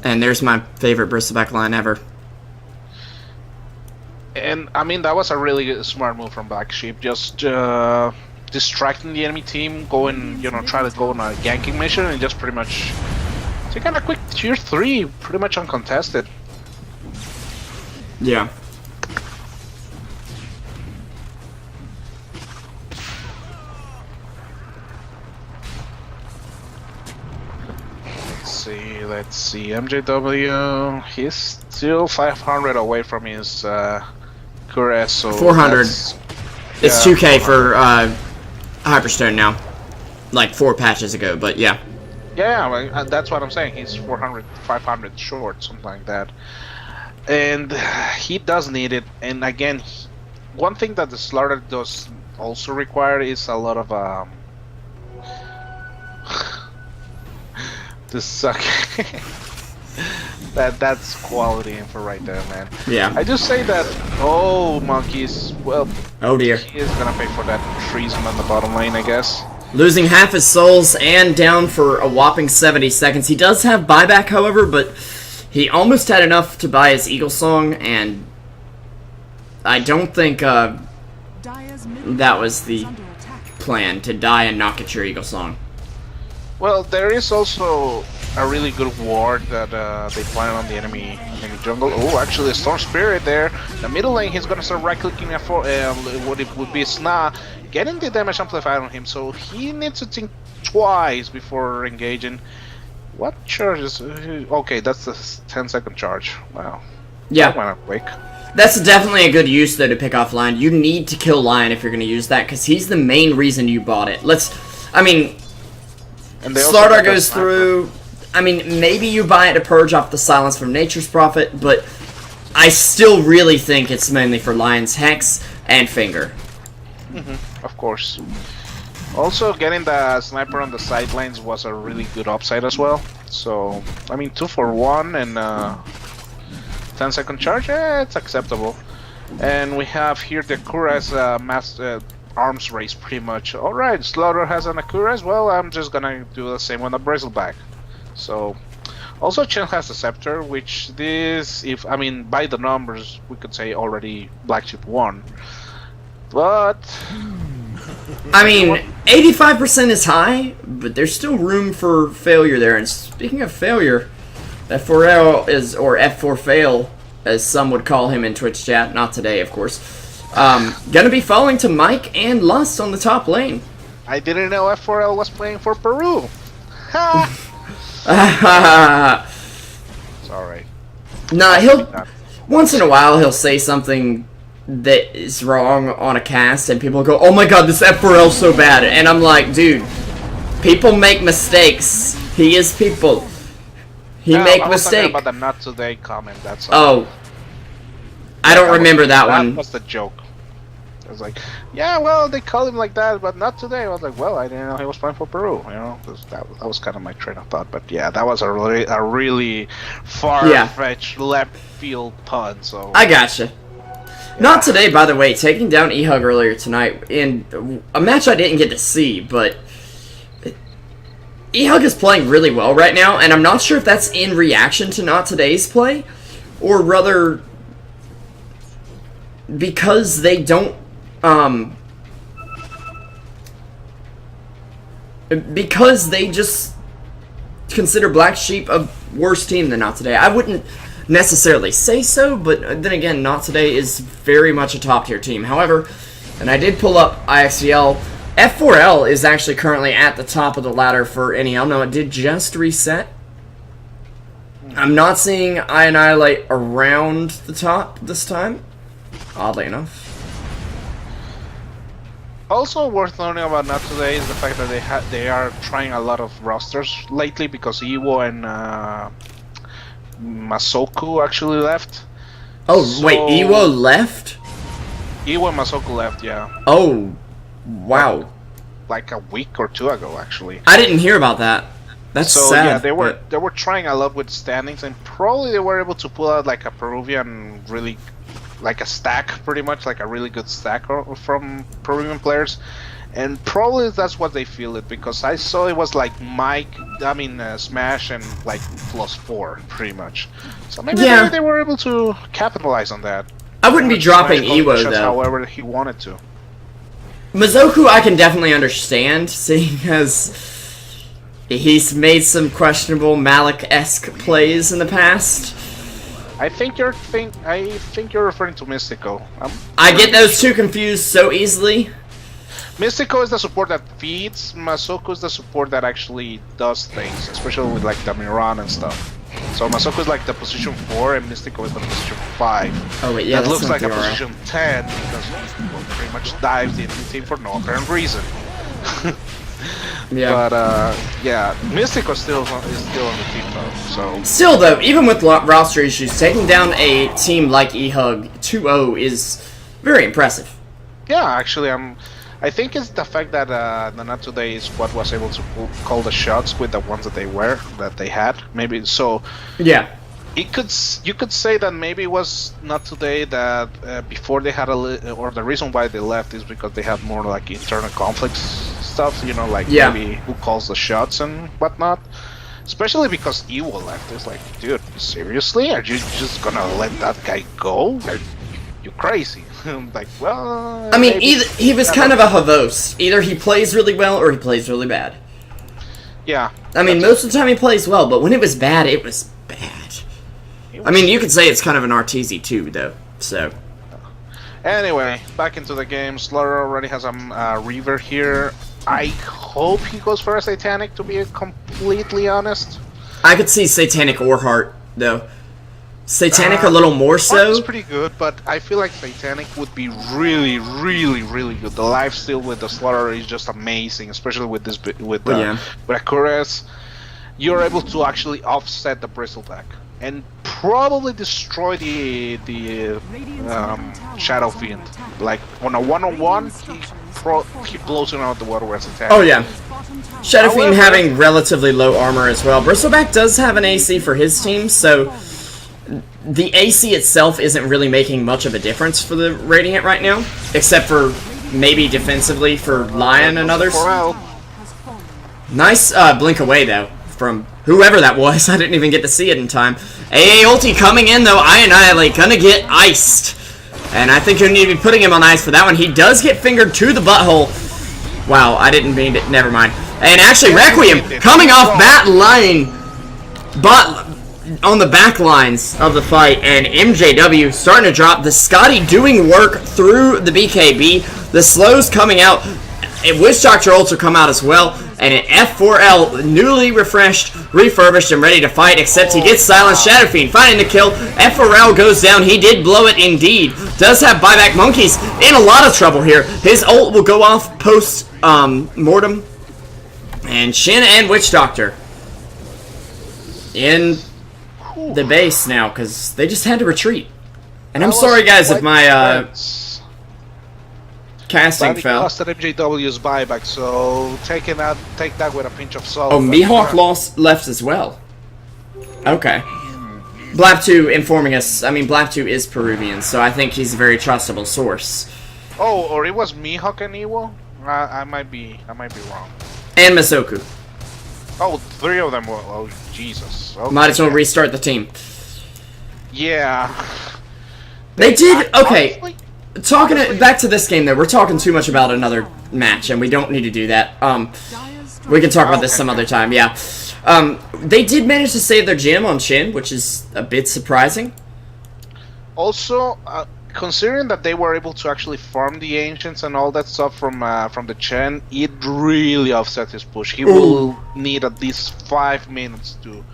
And there's my favorite Bristleback line ever. And I mean, that was a really smart move from Black Sheep, just distracting the enemy team, going, you know, try to go on a ganking mission and just pretty much taking a quick tier 3, pretty much uncontested. Yeah. Let's see. MJW, he's still 500 away from his Kures, so 400. It's yeah, 2K 400. for Hyperstone now. Like 4 patches ago, but yeah. Yeah, well, that's what I'm saying. He's 400, 500 short, something like that. And he does need it. And again, one thing that the Slaughter does also require is a lot of this suck. That's quality info right there, man. Yeah. I just say that. Oh, Monkeys. Well. Oh dear. He is gonna pay for that treason on the bottom lane, I guess. Losing half his souls and down for a whopping 70 seconds. He does have buyback, however, but he almost had enough to buy his Eagle Song, and I don't think Dire's middle that was tower the is under attack. plan, to die and not get your Eagle Song. Well, there is also a really good ward that they plan on the enemy jungle. Oh, actually, a Storm Spirit there. The middle lane, he's gonna start right-clicking for what it would be Sna, getting the damage amplified on him. So he needs to think twice before engaging. What charge is? Okay, that's the 10-second charge. Wow. Yeah. That went up quick. That's definitely a good use, though, to pick off Lion. You need to kill Lion if you're going to use that, because he's the main reason you bought it. I mean, And they also Slardar got goes that through. I mean, maybe you buy it to purge off the silence from Nature's Prophet, but I still really think it's mainly for Lion's Hex and Finger. Of course. Also, getting the sniper on the side lanes was a really good upside as well. So, I mean, 2 for 1 and 10-second charge, it's acceptable. And we have here the Kura's arms race, pretty much. Alright, Slaughter has an Akuras, well, I'm just gonna do the same on the Bristleback. So, also Chen has the Scepter, which this, if, I mean, by the numbers, we could say already Black Sheep won. But I mean, 85% is high, but there's still room for failure there. And speaking of failure, F4L is, or F4 fail, as some would call him in Twitch chat, not today, of course, gonna be falling to Mike and Lust on the top lane. I didn't know F4L was playing for Peru. Ha! Sorry. Nah, he'll, once in a while, he'll say something that is wrong on a cast, and people go, oh my god, this F4L's so bad. And I'm like, dude, people make mistakes. He is people. He make I was talking mistakes. about the not today comment, that's all. Oh. I don't remember that one. That was the joke. I was like, yeah, well, they call him like that, but not today. I was like, well, I didn't know he was playing for Peru, you know? That was kind of my train of thought. But yeah, that was a really far-fetched left field pun, so... I gotcha. Not today, by the way. Taking down eHug earlier tonight in a match I didn't get to see, but eHug is playing really well right now, and I'm not sure if that's in reaction to not today's play, or rather because they don't, because they just consider Black Sheep a worse team than not today. I wouldn't necessarily say so, but then again, Not Today is very much a top tier team. However, and I did pull up IXCL, F4L is actually currently at the top of the ladder for NEL. No, it did just reset. I'm not seeing iAnnihilate around the top this time, oddly enough. Also worth learning about not today is the fact that they are trying a lot of rosters lately because EVO and Masoku actually left. Oh, So- wait, EVO left? EVO and Masoku left, yeah, Oh, wow. like a week or two ago actually. I didn't hear about that. That's So sad. yeah, they but- were trying a lot with standings, and probably they were able to pull out like a Peruvian really, like a stack, pretty much like a really good stack from Peruvian players, and probably that's what they feel it because I saw it was like Smash and like +4 pretty much. So maybe they were able to capitalize on that. I wouldn't be dropping Smash called EVO shots though. however he wanted to. Mazoku I can definitely understand, seeing as he's made some questionable Malik-esque plays in the past. I think you're referring to Mystico. I get those two confused so easily. Mystico is the support that feeds, Masoku is the support that actually does things, especially with like the Miran and stuff. So Masoku is like the position 4 and Mystico is the position 5. Oh wait, yeah, that that's looks not like a the aura. position 10 because Mystico pretty much dives the enemy team for no apparent reason. Yeah. But yeah, Mystico is still on the team though, so... Still though, even with roster issues, taking down a team like eHug 2-0 is very impressive. Yeah, actually, I think it's the fact that the Not Today squad was able to call the shots with the ones that they had. Maybe so. Yeah. You could say that maybe it was Not Today that before they had or the reason why they left is because they had more like internal conflicts stuff. You know, like maybe who calls the shots and whatnot. Especially because Ewo left. It's like, dude, seriously? Are you just gonna let that guy go? You're crazy. Like, well... I mean, he was kind of a Havos. Either he plays really well or he plays really bad. Yeah. I mean, most of the time he plays well, but when it was bad, it was bad. I mean, you could say it's kind of an RTZ too, though, so... Anyway, back into the game. Slaughter already has a Reaver here. I hope he goes for a Satanic, to be completely honest. I could see Satanic or Heart, though. Satanic a little more Heart so. is pretty good, but I feel like Satanic would be really, really, really good. The lifesteal with the Slaughter is just amazing, especially with this with Akuras. You're able to actually offset the Bristleback and probably destroy the Shadow Fiend. Like on a one-on-one, he blows him out the water with attack. Oh yeah. Shadow Fiend having relatively low armor as well. Bristleback does have an AC for his team, so the AC itself isn't really making much of a difference for the Radiant right now, except for maybe defensively for Lion and others. Nice blink away though from whoever that was. I didn't even get to see it in time. AA ulti coming in though. Annihilate gonna get iced, and I think you need to be putting him on ice for that one. He does get fingered to the butthole. Wow, I didn't mean it. Never mind. And actually, Requiem coming off that line, but on the back lines of the fight, and MJW starting to drop. The Scotty doing work through the BKB. The slows coming out. And Witch Doctor ults will come out as well. And an F4L newly refreshed, refurbished, and ready to fight. Except he gets silenced. Shadow Fiend finding the kill. F4L goes down. He did blow it indeed. Does have buyback monkeys in a lot of trouble here. His ult will go off post mortem. And Shin and Witch Doctor in the base now, because they just had to retreat. And I'm sorry guys if my casting fell. Lost at MJW's buyback, so take that with a pinch of salt. Oh, Mihawk left as well. Okay. Blap2 informing us. I mean, Blap2 is Peruvian, so I think he's a very trustable source. Oh, or it was Mihawk and Ewo? I might be wrong. And Masoku. Oh, 3 of them were. Oh, Jesus. Okay. Might as well restart the team. Yeah. They did. Okay. Talking back to this game though, we're talking too much about another match, and we don't need to do that. We can talk about this some other time. Yeah. They did manage to save their gem on Shin, which is a bit surprising. Also, considering that they were able to actually farm the ancients and all that stuff from the Chen, it really offset his push. He will need at least 5 minutes to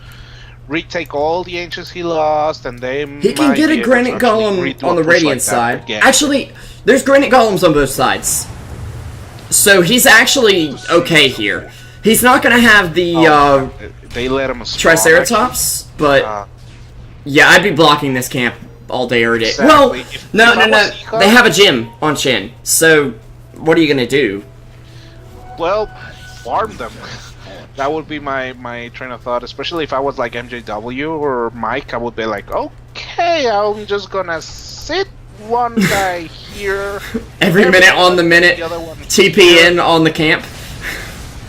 retake all the ancients he lost, and they he can get a granite golem on the Radiant side. Actually, there's granite golems on both sides. So he's actually okay here. He's not gonna have the they let him spawn, Triceratops, but yeah, I'd be blocking this camp all day every day. Exactly. Well, If no. I was eHug, They have a gym on Chin, so what are you gonna do? well, farm them. That would be my train of thought, especially if I was like MJW or Mike. I would be like, okay, I'm just gonna sit one guy here Every minute on the minute, the other one TP here, in on the camp.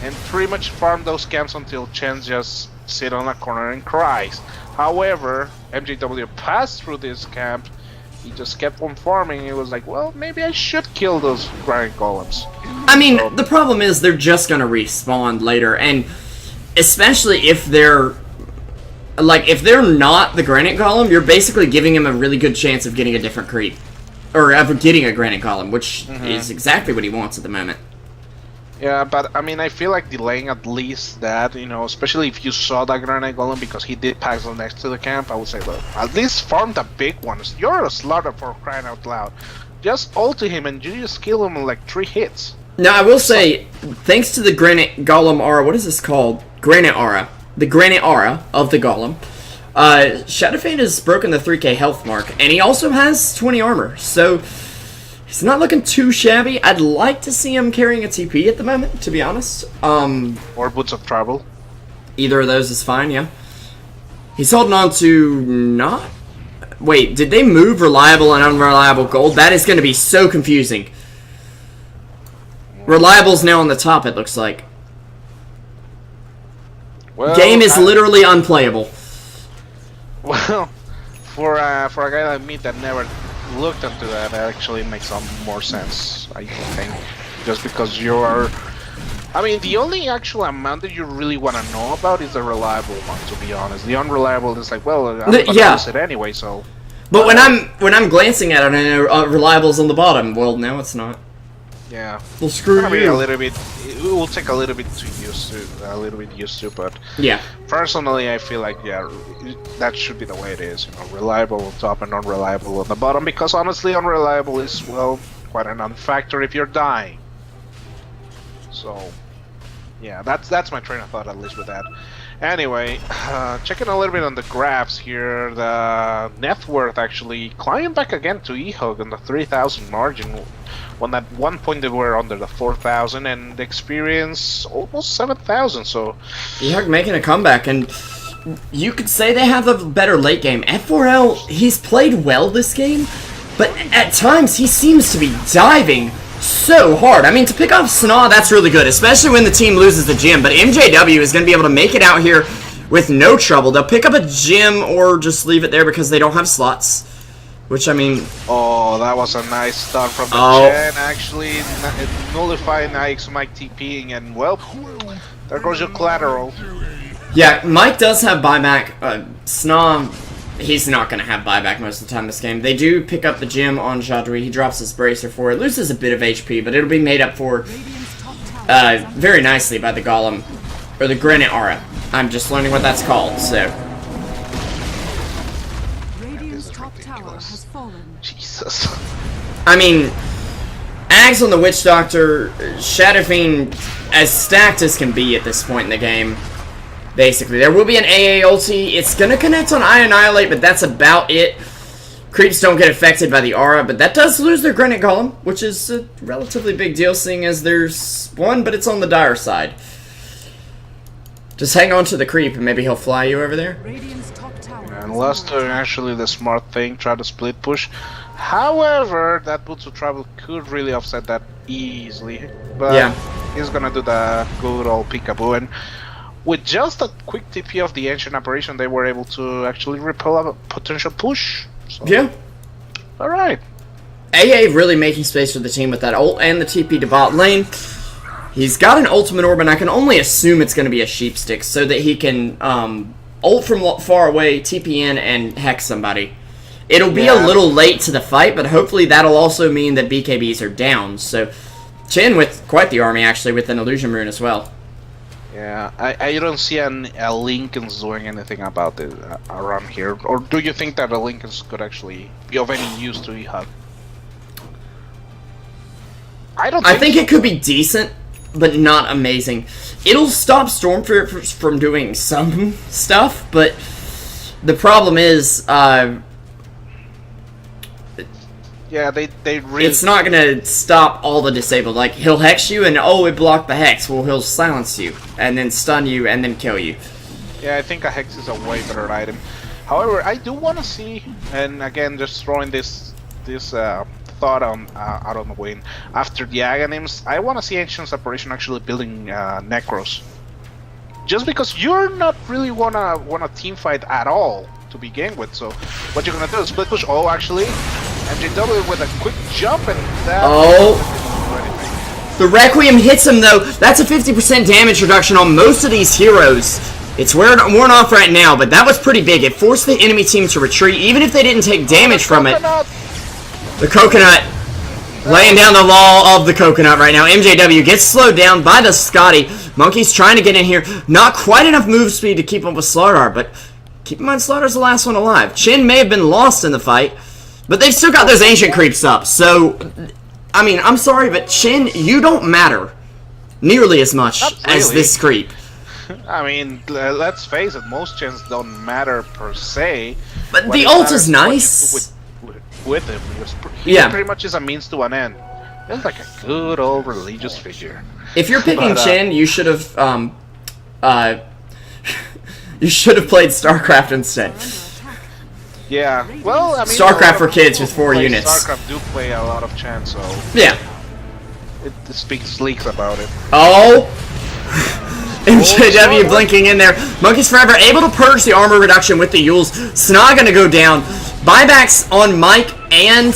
and pretty much farm those camps until Chen just sit on a corner and cries. However, MJW passed through this camp. He just kept on farming. He was like, well, maybe I should kill those granite golems. I mean, the problem is they're just gonna respawn later, and especially if they're if they're not the granite golem, you're basically giving him a really good chance of getting a different creep, or of getting a granite golem, which is exactly what he wants at the moment. Yeah, but I mean, I feel like delaying at least that, you know, especially if you saw that granite golem, because he did pass on next to the camp. I would say, well, at least farm the big ones. You're a slaughter, for crying out loud. Just ulti him and you just kill him in like 3 hits. Now, I will say, thanks to the granite golem aura, what is this called? Granite aura. The granite aura of the golem. Shadowfade has broken the 3k health mark, and he also has 20 armor, so he's not looking too shabby. I'd like to see him carrying a TP at the moment, to be honest. Or Boots of Travel. Either of those is fine, yeah. He's holding on to not... Wait, did they move reliable and unreliable gold? That is going to be so confusing. Reliable's now on the top, it looks like. Well, Game is literally unplayable. Well, for a guy like me that never looked into that, actually makes some more sense, I think. Just because you're... I mean, the only actual amount that you really want to know about is the reliable one, to be honest. The unreliable is like, well, I'm gonna use it anyway, so... But when I'm glancing at it, I know reliable's on the bottom. Well, no, it's not. Yeah. Well, screw I mean, you. a little bit... It will take a little bit used to, but... Yeah. Personally, I feel like, yeah, that should be the way it is, you know, reliable on top and unreliable on the bottom, because honestly, unreliable is, well, quite a non-factor if you're dying. So, yeah, that's my train of thought, at least with that. Anyway, checking a little bit on the graphs here, the net worth actually climbed back again to eHug on the 3,000 margin, when at one point they were under the 4,000, and the experience almost 7,000, so... eHug making a comeback, and you could say they have a better late game. F4L, he's played well this game, but at times he seems to be diving so hard. I mean, to pick off Snaw, that's really good, especially when the team loses the gym, but MJW is going to be able to make it out here with no trouble. They'll pick up a gym or just leave it there because they don't have slots, which, I mean... Oh, that was a nice start from the Chen, actually, nullifying Ike's Mike TPing, and, well, there goes your collateral. Yeah, Mike does have buyback. Snaw, he's not going to have buyback most of the time this game. They do pick up the gym on Jadri. He drops his bracer for it. Loses a bit of HP, but it'll be made up for very nicely by the Golem. Or the Granite Aura. I'm just learning what that's called, so... Radiant's top tower has fallen. Jesus. I mean, Ags on the Witch Doctor, Shadow Fiend, as stacked as can be at this point in the game. Basically, there will be an AA ulti. It's gonna connect on Annihilate, but that's about it. Creeps don't get affected by the aura, but that does lose their Granite Golem, which is a relatively big deal, seeing as there's one, but it's on the dire side. Just hang on to the creep, and maybe he'll fly you over there. Radiant's top tower And Luster, actually the smart thing, try to split push. However, that Boots of Travel could really offset that easily. But yeah, he's gonna do the good old peekaboo, and with just a quick TP of the Ancient Apparition, they were able to actually repel a potential push. So, yeah. Alright. AA really making space for the team with that ult and the TP to bot lane. He's got an ultimate orb, and I can only assume it's going to be a sheep stick so that he can ult from far away, TP in, and hex somebody. It'll be a little late to the fight, but hopefully that'll also mean that BKBs are down. So Chen with quite the army, actually, with an illusion rune as well. Yeah, I don't see a Lincoln's doing anything about it around here. Or do you think that a Lincoln's could actually be of any use to eHug? I think it could be decent, but not amazing. It'll stop Stormtrooper from doing some stuff, but the problem is, yeah, they really... It's not gonna stop all the disabled. Like, he'll hex you, and oh, it blocked the hex. Well, he'll silence you, and then stun you, and then kill you. Yeah, I think a hex is a way better item. However, I do want to see, and again, just throwing this thought on out on the wind. After the Aghanims, I want to see Ancient Separation actually building Necros. Just because you're not really wanna team fight at all to begin with. So what you're gonna do is split push. Oh, actually, MJW with a quick jump and that. Oh. The Requiem hits him though. That's a 50% damage reduction on most of these heroes. It's worn off right now, but that was pretty big. It forced the enemy team to retreat, even if they didn't take damage from it. The coconut laying down the law of the coconut right now. MJW gets slowed down by the Scotty. Monkey's trying to get in here. Not quite enough move speed to keep up with Slardar, but keep in mind Slardar's the last one alive. Chin may have been lost in the fight, but they've still got those ancient creeps up. So, I mean, I'm sorry, but Chin, you don't matter nearly as much as this creep. I mean, let's face it, most Chins don't matter per se. But the ult is nice. With him, he pretty much is a means to an end. It's like a good old religious figure. If you're picking Chin, you should have you should have played StarCraft instead. Yeah, well, I mean, StarCraft for kids with 4 units. StarCraft do play a lot of Chan, so yeah, it speaks leaks about it. Oh. MJW blinking in there. Monkeys Forever able to purge the armor reduction with the Yules. Snag gonna go down. Buybacks on Mike and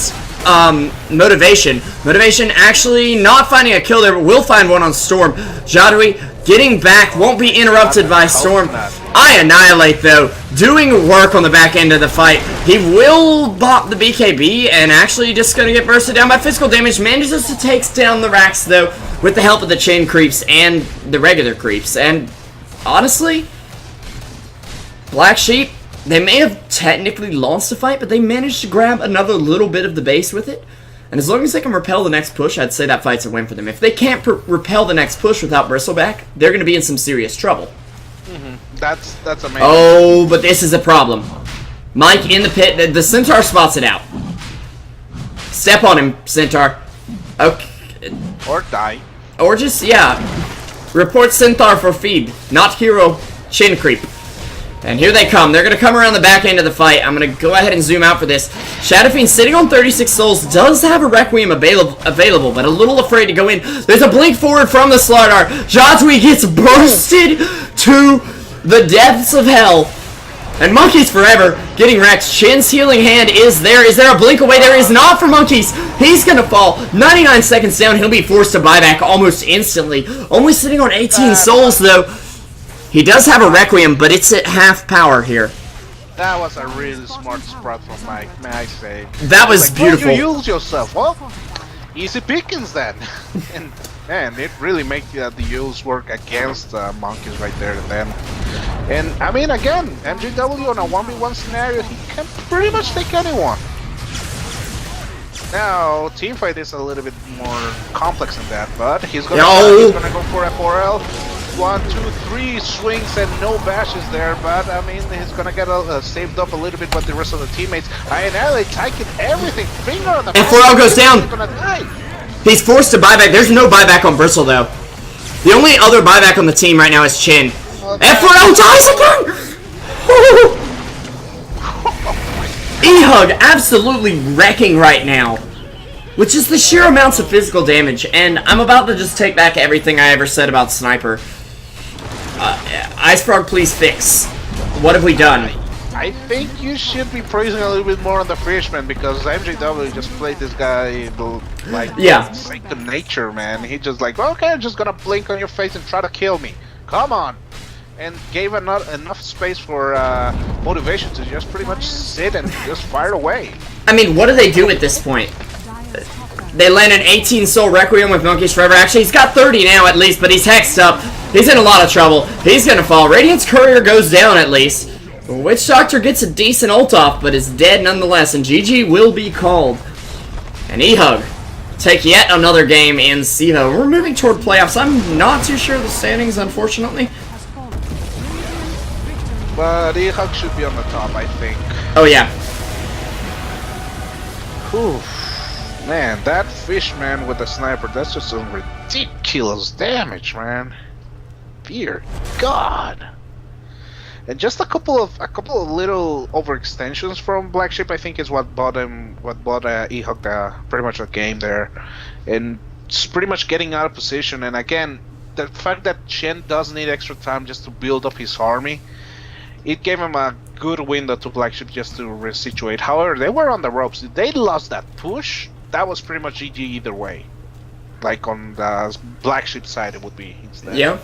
Motivation. Motivation actually not finding a kill there, but will find one on Storm. Jadwi getting back, won't be interrupted by Storm. I Annihilate though, doing work on the back end of the fight. He will bop the BKB and actually just gonna get bursted down by physical damage. Manages to take down the racks though with the help of the chain creeps and the regular creeps. And honestly, Black Sheep, they may have technically lost the fight, but they managed to grab another little bit of the base with it. And as long as they can repel the next push, I'd say that fight's a win for them. If they can't repel the next push without Bristleback, they're going to be in some serious trouble. That's amazing. Oh, but this is a problem. Mike in the pit. The Centaur spots it out. Step on him, Centaur. Okay. Or die. Or just, yeah. Report Centaur for feed, not hero chin creep. And here they come. They're going to come around the back end of the fight. I'm going to go ahead and zoom out for this. Shadowfiend sitting on 36 souls does have a Requiem available, but a little afraid to go in. There's a blink forward from the Slardar. Jadwi gets bursted to the depths of hell. And Monkeys Forever getting wrecked. Chin's healing hand is there. Is there a blink away? There is not for Monkeys. He's going to fall. 99 seconds down. He'll be forced to buy back almost instantly. Only sitting on 18 souls, though. He does have a Requiem, but it's at half power here. That was a really smart spot from Mike, may I say. That was like, beautiful. You use yourself. Well, easy pickings then. And man, it really makes the use work against Monkeys right there and then. And I mean, again, MJW on a 1v1 scenario, he can pretty much take anyone. Now, teamfight is a little bit more complex than that, but he's gonna go for a 4L. 1, 2, 3 swings and no bashes there, but I mean, he's gonna get saved up a little bit with the rest of the teammates. Annihilate, taking everything, finger on the and 4L goes down. He's gonna die. He's forced to buy back. There's no buyback on Bristle though. The only other buyback on the team right now is Chin. And 4L dies again! eHug absolutely wrecking right now. With just the sheer amounts of physical damage. And I'm about to just take back everything I ever said about Sniper. IceFrog, please fix. What have we done? I think you should be praising a little bit more on the Freshman because MJW just played this guy like second nature, man. He just like, okay, I'm just gonna blink on your face and try to kill me. Come on. And gave enough space for Motivation to just pretty much sit and just fire away. I mean, what do they do at this point? They land an 18 soul Requiem with Monkeys Forever. Actually, he's got 30 now at least, but he's hexed up. He's in a lot of trouble. He's gonna fall. Radiant's Courier goes down at least. Witch Doctor gets a decent ult off, but is dead nonetheless, and GG will be called. And eHug take yet another game in CEVO. We're moving toward playoffs. I'm not too sure of the standings, unfortunately. Has fallen. Radiant victory. But eHug should be on the top, I think. Oh, yeah. Whew. Man, that fishman with the sniper, that's just some ridiculous damage, man. Dear God. And just a couple of little overextensions from Black Sheep, I think, is what bought eHug pretty much a game there, and it's pretty much getting out of position. And again, the fact that Chen does need extra time just to build up his army, it gave him a good window to Black Sheep just to resituate. However, they were on the ropes. If they lost that push, that was pretty much GG either way. Like on the Black Sheep side, it would be instead. Yeah.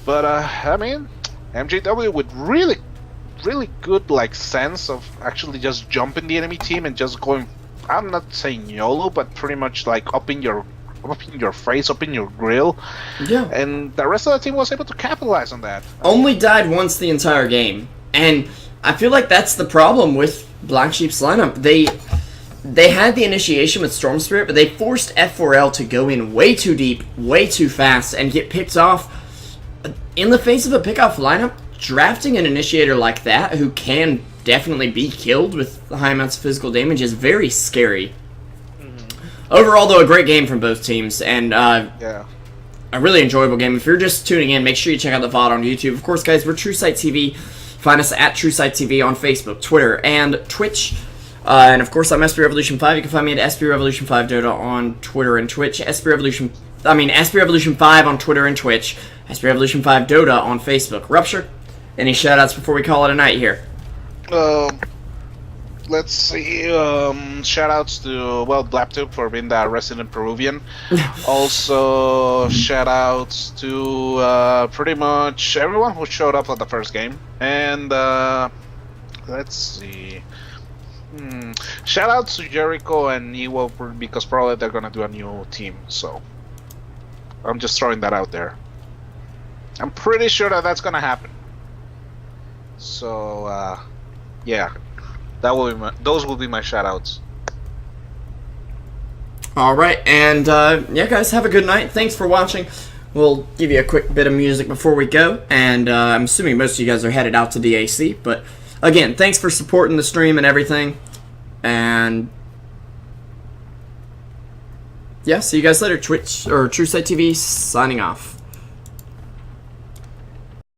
But I mean, MJW with really good like sense of actually just jumping the enemy team and just going, I'm not saying YOLO, but pretty much like up in your face, up in your grill. Yeah. And the rest of the team was able to capitalize on that. Only died once the entire game. And I feel like that's the problem with Black Sheep's lineup. They had the initiation with Storm Spirit, but they forced F4L to go in way too deep, way too fast, and get picked off. In the face of a pickoff lineup, drafting an initiator like that, who can definitely be killed with high amounts of physical damage, is very scary. Overall, though, a great game from both teams, and Yeah. a really enjoyable game. If you're just tuning in, make sure you check out the VOD on YouTube. Of course, guys, we're Truesight TV. Find us at Truesight TV on Facebook, Twitter, and Twitch. And of course, I'm SB Revolution 5. You can find me at SB Revolution 5 Dota on Twitter and Twitch. SB Revolution 5 on Twitter and Twitch. SB Revolution 5 Dota on Facebook. Rupture, any shoutouts before we call it a night here? Let's see. Shoutouts to Blaptube for being the resident Peruvian. Also, shoutouts to pretty much everyone who showed up at the first game. And let's see. Shoutouts to Jericho and Evo because probably they're gonna do a new team. So I'm just throwing that out there. I'm pretty sure that that's gonna happen. So yeah. Those will be my shoutouts. Alright, and yeah, guys, have a good night. Thanks for watching. We'll give you a quick bit of music before we go, and I'm assuming most of you guys are headed out to DAC, but again, thanks for supporting the stream and everything, and yeah, see you guys later. Twitch, or Truesight TV, signing off.